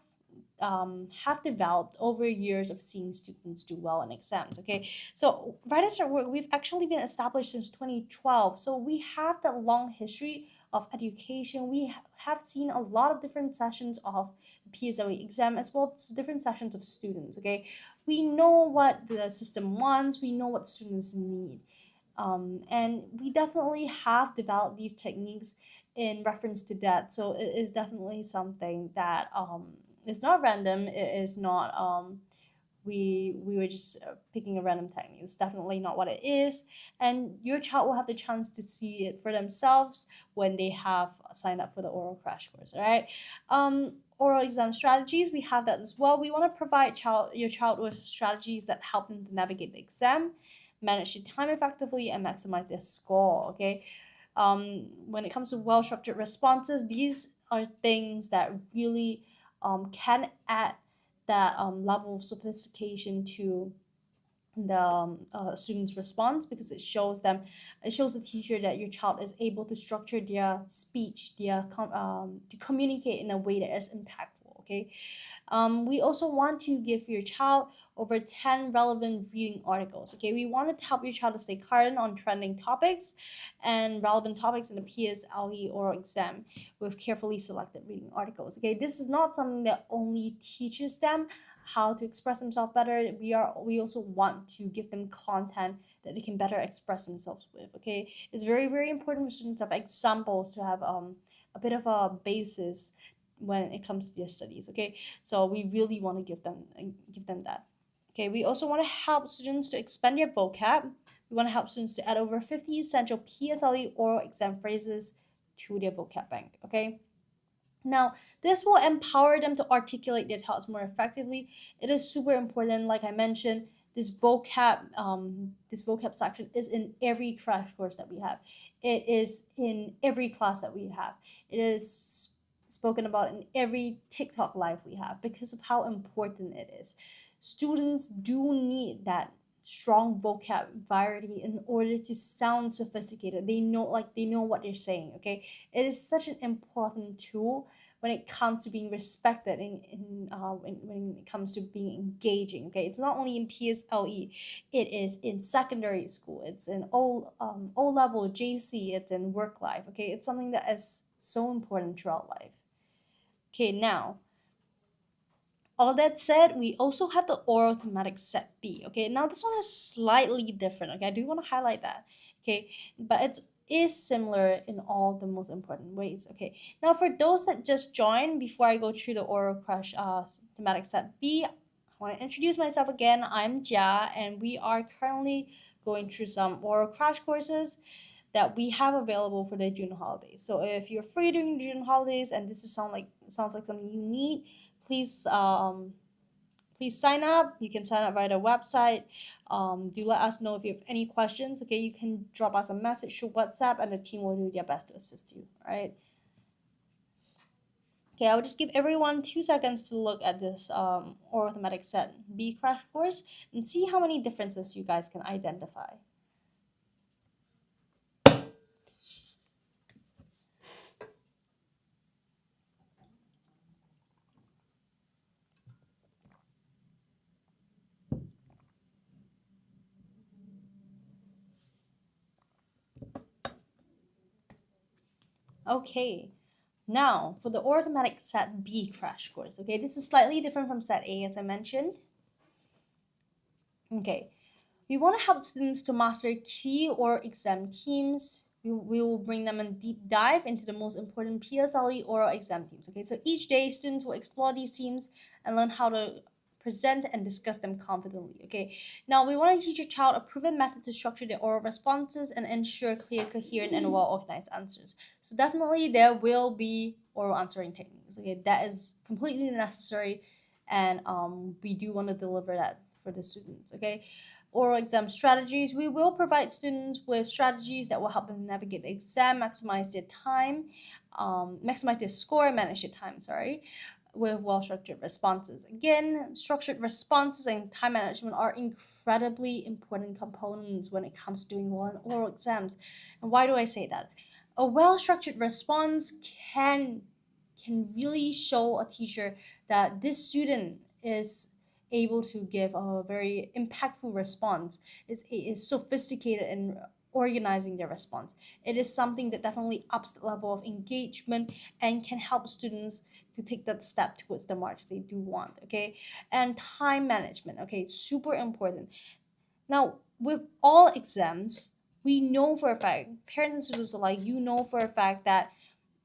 developed over years of seeing students do well in exams, okay? So Writers at Work, we've actually been established since 2012. So we have that long history of education. We have seen a lot of different sessions of the PSLE exam as well as different sessions of students, okay? We know what the system wants. We know what students need. And we definitely have developed these techniques in reference to that. So it is definitely something that it's not random. It is not we were just picking a random technique. It's definitely not what it is, and your child will have the chance to see it for themselves when they have signed up for the oral crash course. All right. Oral exam strategies, we have that as well. We want to provide your child with strategies that help them to navigate the exam, manage their time effectively, and maximize their score. Okay. When it comes to well-structured responses, these are things that really can add that level of sophistication to the student's response, because it shows the teacher that your child is able to structure their speech, to communicate in a way that is impactful, okay? We also want to give your child over 10 relevant reading articles, okay? We wanted to help your child to stay current on trending topics and relevant topics in the PSLE oral exam with carefully selected reading articles, okay? This is not something that only teaches them how to express themselves better, we also want to give them content that they can better express themselves with. Okay, it's very, very important for students to have examples, to have a bit of a basis when it comes to their studies. Okay, so we really want to give them that. Okay, we also want to help students to expand their vocab. We want to help students to add over 50 essential PSLE oral exam phrases to their vocab bank. Okay, now this will empower them to articulate their thoughts more effectively. It is super important, like I mentioned, this vocab section is in every crash course that we have. It is in every class that we have. It is spoken about in every TikTok live we have because of how important it is. Students do need that strong vocab variety in order to sound sophisticated. They know what they're saying. Okay, it is such an important tool when it comes to being respected when it comes to being engaging. Okay, it's not only in PSLE, it is in secondary school, it's in O level, JC, it's in work life. Okay, it's something that is so important throughout life. Okay, now all that said, we also have the oral thematic set B. Okay, now this one is slightly different. Okay, I do want to highlight that. Okay, but it is similar in all the most important ways. Okay, now for those that just joined, before I go through the oral crush thematic set B, I want to introduce myself again. I'm Jia, and we are currently going through some oral crash courses that we have available for the June holidays. So if you're free during the June holidays and this sounds like something you need, please sign up. You can sign up via the website. Do let us know if you have any questions. Okay, you can drop us a message through WhatsApp and the team will do their best to assist you. All right. Okay, I'll just give everyone 2 seconds to look at this oral thematic set B crash course and see how many differences you guys can identify. Okay, now for the oral thematic set B crash course. Okay, this is slightly different from set A, as I mentioned. Okay, we want to help students to master key oral exam themes. We will bring them a deep dive into the most important PSLE oral exam themes. Okay, so each day students will explore these themes and learn how to present and discuss them confidently. Okay, now we want to teach your child a proven method to structure their oral responses and ensure clear, coherent, and well-organized answers. So definitely there will be oral answering techniques. Okay, that is completely necessary, and we do want to deliver that for the students. Okay, oral exam strategies. We will provide students with strategies that will help them navigate the exam, maximize their time, maximize their score, and manage their time. With well-structured responses. Again, structured responses and time management are incredibly important components when it comes to doing well in oral exams. And why do I say that? A well-structured response can really show a teacher that this student is able to give a very impactful response, is sophisticated in organizing their response. It is something that definitely ups the level of engagement and can help students to take that step towards the marks they do want. Okay, and time management. Okay, super important. Now, with all exams, we know for a fact, parents and students alike, you know for a fact that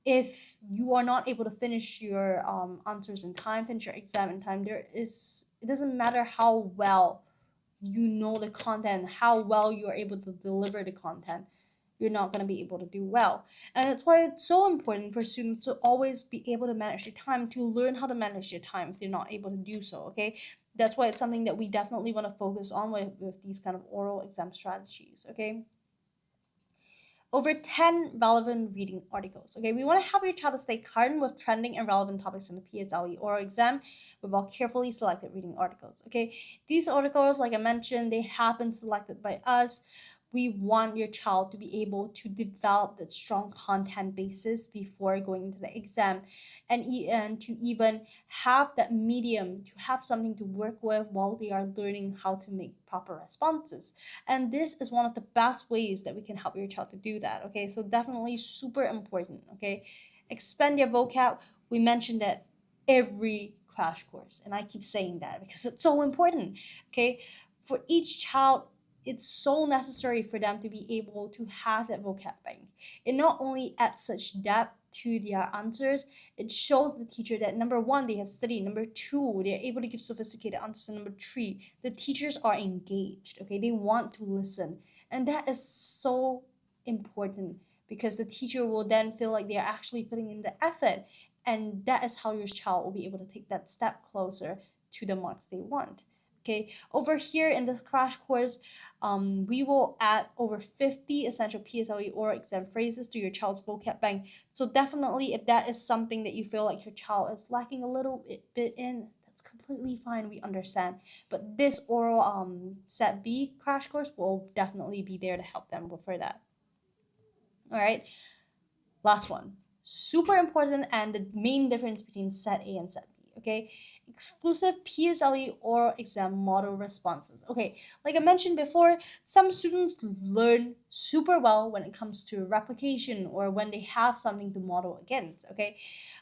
if you are not able to finish your answers in time, finish your exam in time, it doesn't matter how well you know the content, how well you are able to deliver the content, you're not going to be able to do well. And that's why it's so important for students to always be able to manage their time, to learn how to manage their time if they're not able to do so. Okay, that's why it's something that we definitely want to focus on with these kind of oral exam strategies. Okay, over 10 relevant reading articles. Okay, we want to help your child to stay current with trending and relevant topics in the PSLE oral exam with our carefully selected reading articles. Okay, these articles, like I mentioned, they have been selected by us. We want your child to be able to develop that strong content basis before going into the exam, and to even have that medium, to have something to work with while they are learning how to make proper responses. And this is one of the best ways that we can help your child to do that. Okay, so definitely super important. Okay, expand your vocab. We mentioned that every crash course. And I keep saying that because it's so important. Okay, for each child, it's so necessary for them to be able to have that vocab bank. It not only adds such depth to their answers, it shows the teacher that number one, they have studied, number two, they're able to give sophisticated answers, and number three, the teachers are engaged. Okay, they want to listen. And that is so important because the teacher will then feel like they're actually putting in the effort, and that is how your child will be able to take that step closer to the marks they want. Okay, over here in this crash course, we will add over 50 essential PSLE oral exam phrases to your child's vocab bank. So definitely, if that is something that you feel like your child is lacking a little bit in, that's completely fine. We understand. But this oral set B crash course will definitely be there to help them for that. All right, last one. Super important and the main difference between set A and set B. Okay, exclusive PSLE oral exam model responses. Okay, like I mentioned before, some students learn super well when it comes to replication or when they have something to model against. Okay,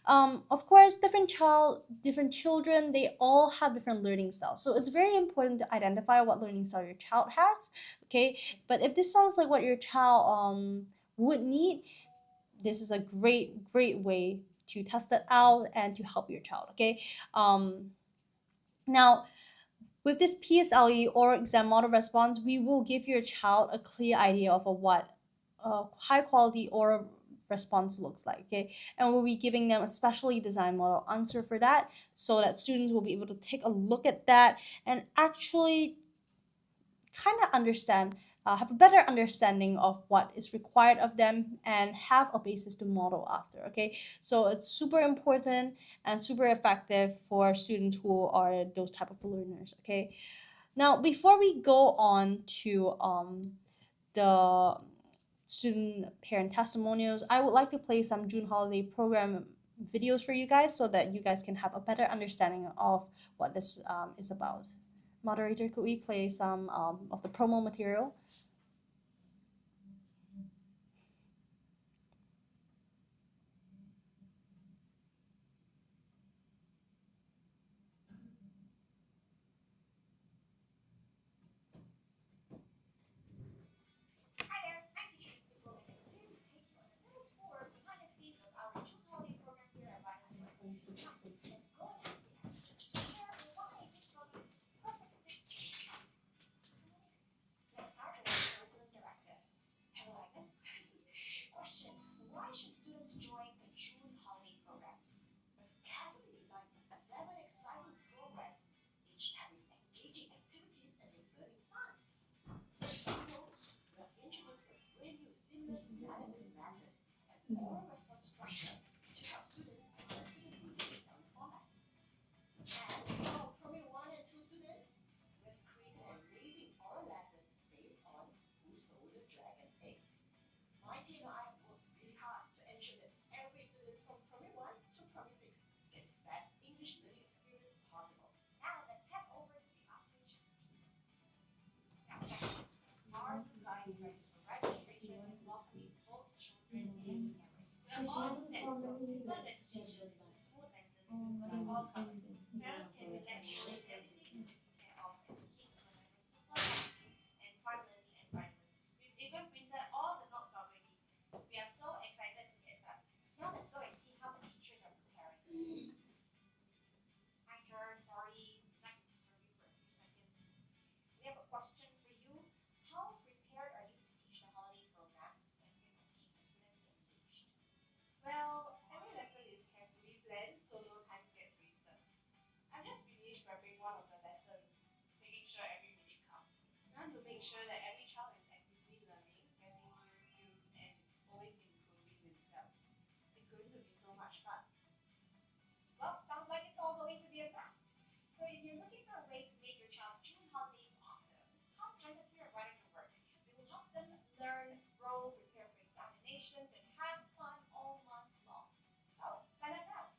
of course, different children, they all have different learning styles. So it's very important to identify what learning style your child has. Okay, but if this sounds like what your child would need, this is a great way to test it out and to help your child. Okay, now with this PSLE oral exam model response, we will give your child a clear idea of what a high quality oral response looks like. Okay, and we'll be giving them a specially designed model answer for that, so that students will be able to take a look at that and actually kind of understand, have a better understanding of what is required of them and have a basis to model after. Okay, so it's super important and super effective for students who are those type of learners. Okay, now before we go on to the student parent testimonials, I would like to play some June holiday program videos for you guys so that you guys can have a better understanding of what this is about. Moderator, could we play some of the promo material? Hi there, I'm teacher Suklo, and I'm here to take you on a little tour behind the scenes of our June holiday program here at Vinesburg. Now, let's go and ask the experts to share why this program is a perfect fit for your child. Let's start with our curriculum director. Hello, Agnes. Question: why should students join the June holiday program? We've carefully designed 7 exciting programs, each having engaging activities and learning fun. For example, we have introduced a brand new stimulus analysis method and oral response structure to help students effectively exam format. And for Primary 1 and 2 students, we have created an amazing oral lesson based on Who Stole the Dragon's Egg. My team and I have worked really hard to ensure that every student from Primary 1 to Primary 6 get the best English learning experience possible. Now let's head over to the operations team. Now, are you guys ready for registration and welcoming both children and parents? We're all set from simple registrations to smooth lessons. You're welcome. Parents can relax your everything to take care of and kids will have a super happy and fun learning environment. We've even printed all the notes already. We are so excited to get started. Now let's go and see how the teachers are preparing. Hi, Jar. Sorry, not to disturb you for a few seconds. We have a question for you. How prepared are you to teach the holiday programs and keep the students engaged? Well, every lesson is carefully planned so no time gets wasted. I've just finished preparing one of the lessons, making sure every minute counts. I want to make sure that every child is actively learning, getting new skills, and always improving themselves. It's going to be so much fun. Well, sounds like it's all going to be a blast. So if you're looking for a way to make your child's June holidays awesome, come join us here at Writers of Work. We will help them learn, grow, prepare for examinations, and have fun all month long. So sign up now.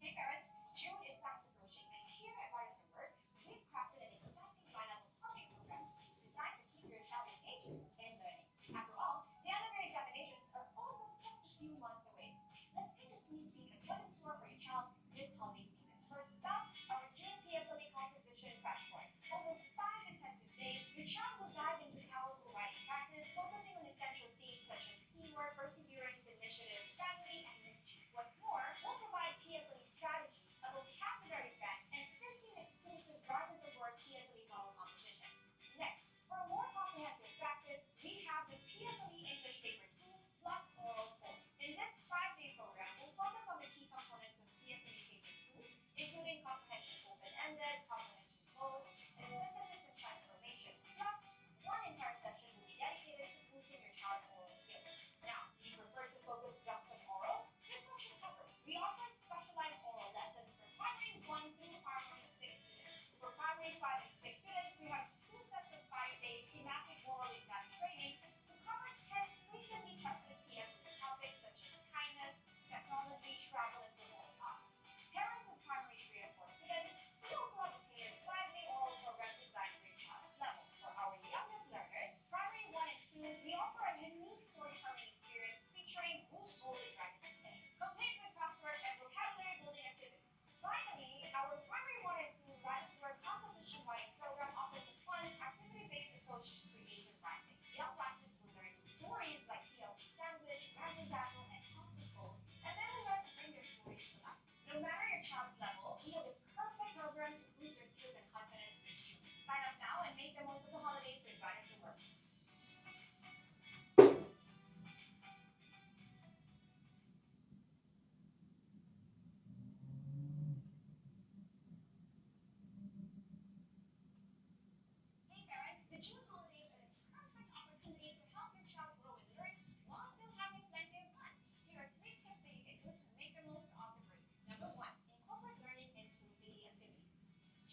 Hey parents, June is fast approaching, and here at Writers of Work, we've crafted an exciting lineup of holiday programs designed to keep your child engaged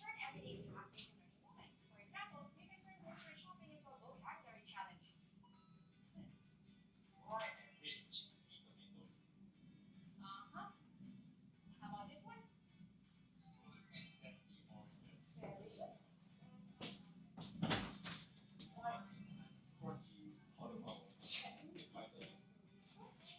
turn everyday tasks into learning moments. For example, you can turn grocery shopping into a vocabulary challenge. Try and wait to see the window. Uh-huh. How about this one? Smooth and sexy oriented. Very good. Why and quirky cauliflower. Vitally.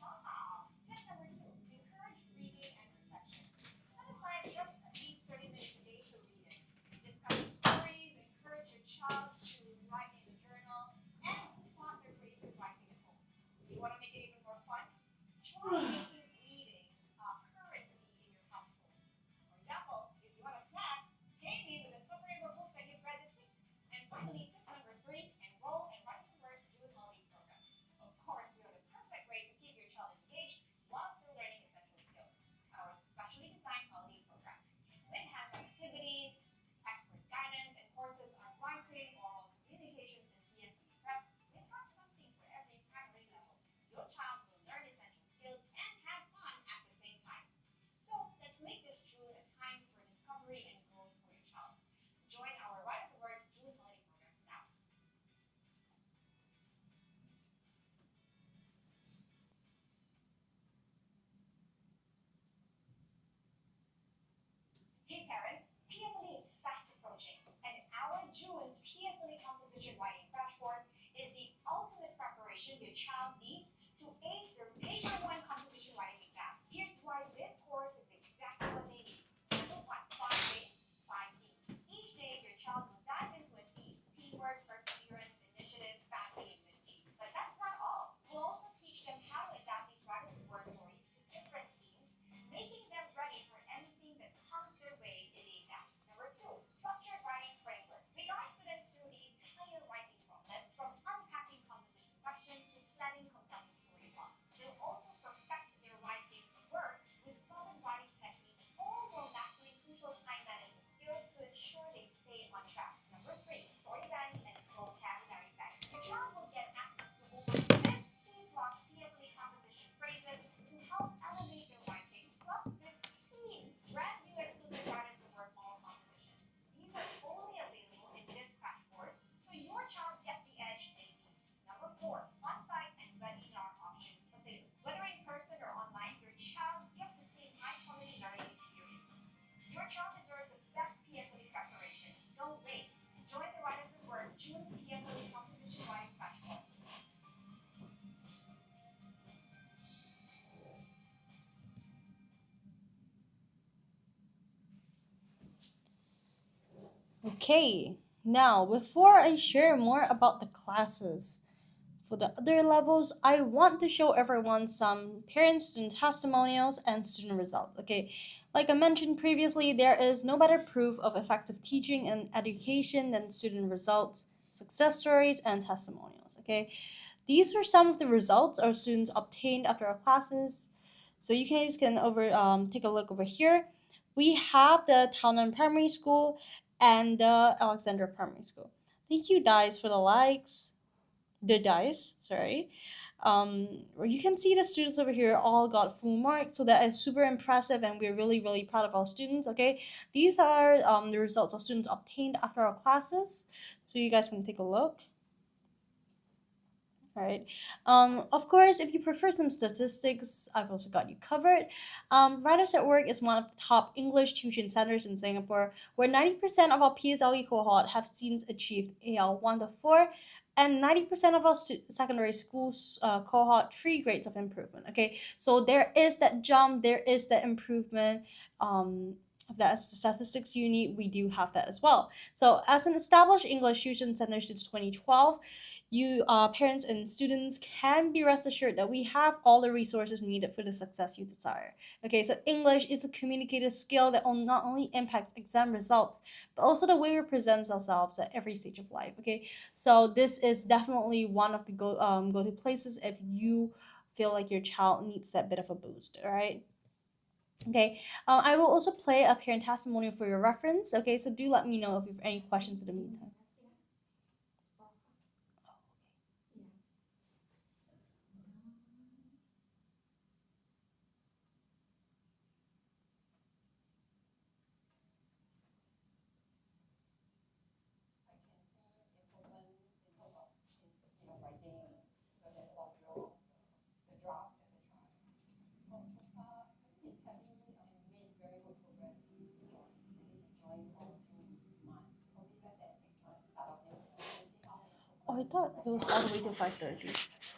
Wow. Tip number 2, encourage reading and reflection. Set aside just at least 30 minutes a day for reading. Discuss stories, encourage your child to write in the journal, and to spot their creative writing at home. You want to make it even more fun? Try making reading a currency in your household. For example, if you want a snack, pay me with a summary of a book that you've read this week. And finally, tip number 3, enroll in Writing Some Words June holiday programs. Of course, you know the perfect way to keep your child engaged while still learning essential skills. Our specially designed holiday programs. With hands-on activities, expert guidance, and courses on writing, oral communications, and PSE prep, we've got something for every primary level. Your child will learn essential skills and have fun at the same time. So let's make this June a time for discovery and growth for your child. Join our Writing Some Words June holiday programs now. Hey parents, PSLE is fast approaching, and our June PSLE Composition Writing Crash Course is the ultimate preparation your child needs to ace their Paper 1 Composition Writing exam. Here's why this course is exactly what they need. Number 1, 5 days, 5 themes. Each day, your child will dive into a theme: teamwork, perseverance, initiative, family, and mischief. But that's not all. We'll also teach them how to adapt these Writing Some Words stories to different themes, making them ready for anything that comes their way in the exam. Number 2, structured writing framework. We guide students through the entire writing process, from unpacking composition question to planning compelling story plots. They'll also perfect their writing work with solid writing techniques, all while mastering crucial time management skills to ensure they stay on track. Number 3, story bank and vocabulary bank. Your child will get access to over 50 plus PSLE composition phrases to help elevate their writing, plus 15 brand new exclusive Writing Some Words model compositions. These are only available in this crash course, so your child gets the edge they need. Number 4, on-site and webinar options available. Whether in person or online, your child gets the same high-quality learning experience. Your child deserves the best PSLE preparation. Don't wait. Join the Writing Some Words June PSLE Composition Writing Crash Course. Okay, now before I share more about the classes for the other levels, I want to show everyone some parent student testimonials and student results. Okay, like I mentioned previously, there is no better proof of effective teaching and education than student results, success stories, and testimonials. Okay, these are some of the results our students obtained after our classes. So you guys can take a look over here. We have the Townan Primary School and the Alexandra Primary School. Thank you, guys, for the likes. The dice, sorry. Where you can see the students over here all got full marks, so that is super impressive, and we're really, really proud of our students. Okay, these are the results our students obtained after our classes, so you guys can take a look. All right. Of course, if you prefer some statistics, I've also got you covered. Writers at Work is one of the top English tuition centers in Singapore, where 90% of our PSLE cohort have since achieved AL 1 to 4, and 90% of our secondary schools cohort 3 grades of improvement. Okay, so there is that jump, there is that improvement. That's the statistics you need. We do have that as well. So, as an established English tuition center since 2012, you parents and students can be rest assured that we have all the resources needed for the success you desire. Okay, so English is a communicative skill that not only impacts exam results, but also the way we present ourselves at every stage of life. Okay, so this is definitely one of the go-to places if you feel like your child needs that bit of a boost. All right. Okay, I will also play a parent testimonial for your reference. Okay, so do let me know if you have any questions in the meantime. writing because there's a lot of drill on the drafts, etc. So far, I think it's happy and made very good progress. I think it joined for a few months, probably less than 6 months out of this. So we'll see how many Oh, I thought it was all the way to 5:30.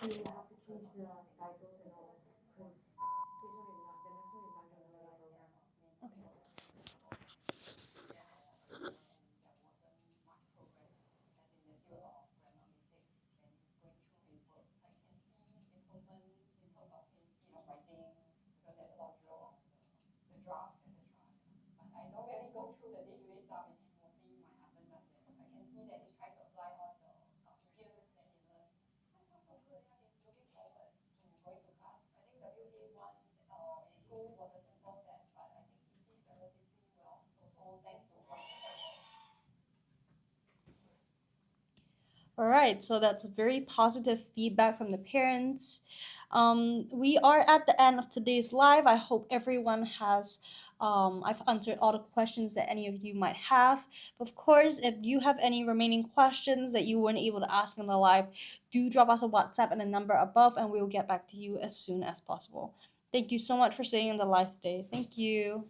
You have to change the titles and all because this one is not, the next one is not gonna be a program. Drafts, etc. But I don't really go through the day-to-day stuff, and mostly my husband does that. I can see that he's trying to apply all the skills that he learned. So far so good. Yeah, he's looking forward to going to class. I think the WA1 in school was a simple test, but I think he did relatively well. Also thanks to All right, so that's very positive feedback from the parents. We are at the end of today's live. I hope everyone has, I've answered all the questions that any of you might have. Of course, if you have any remaining questions that you weren't able to ask in the live, do drop us a WhatsApp and the number above, and we will get back to you as soon as possible. Thank you so much for staying in the live today. Thank you.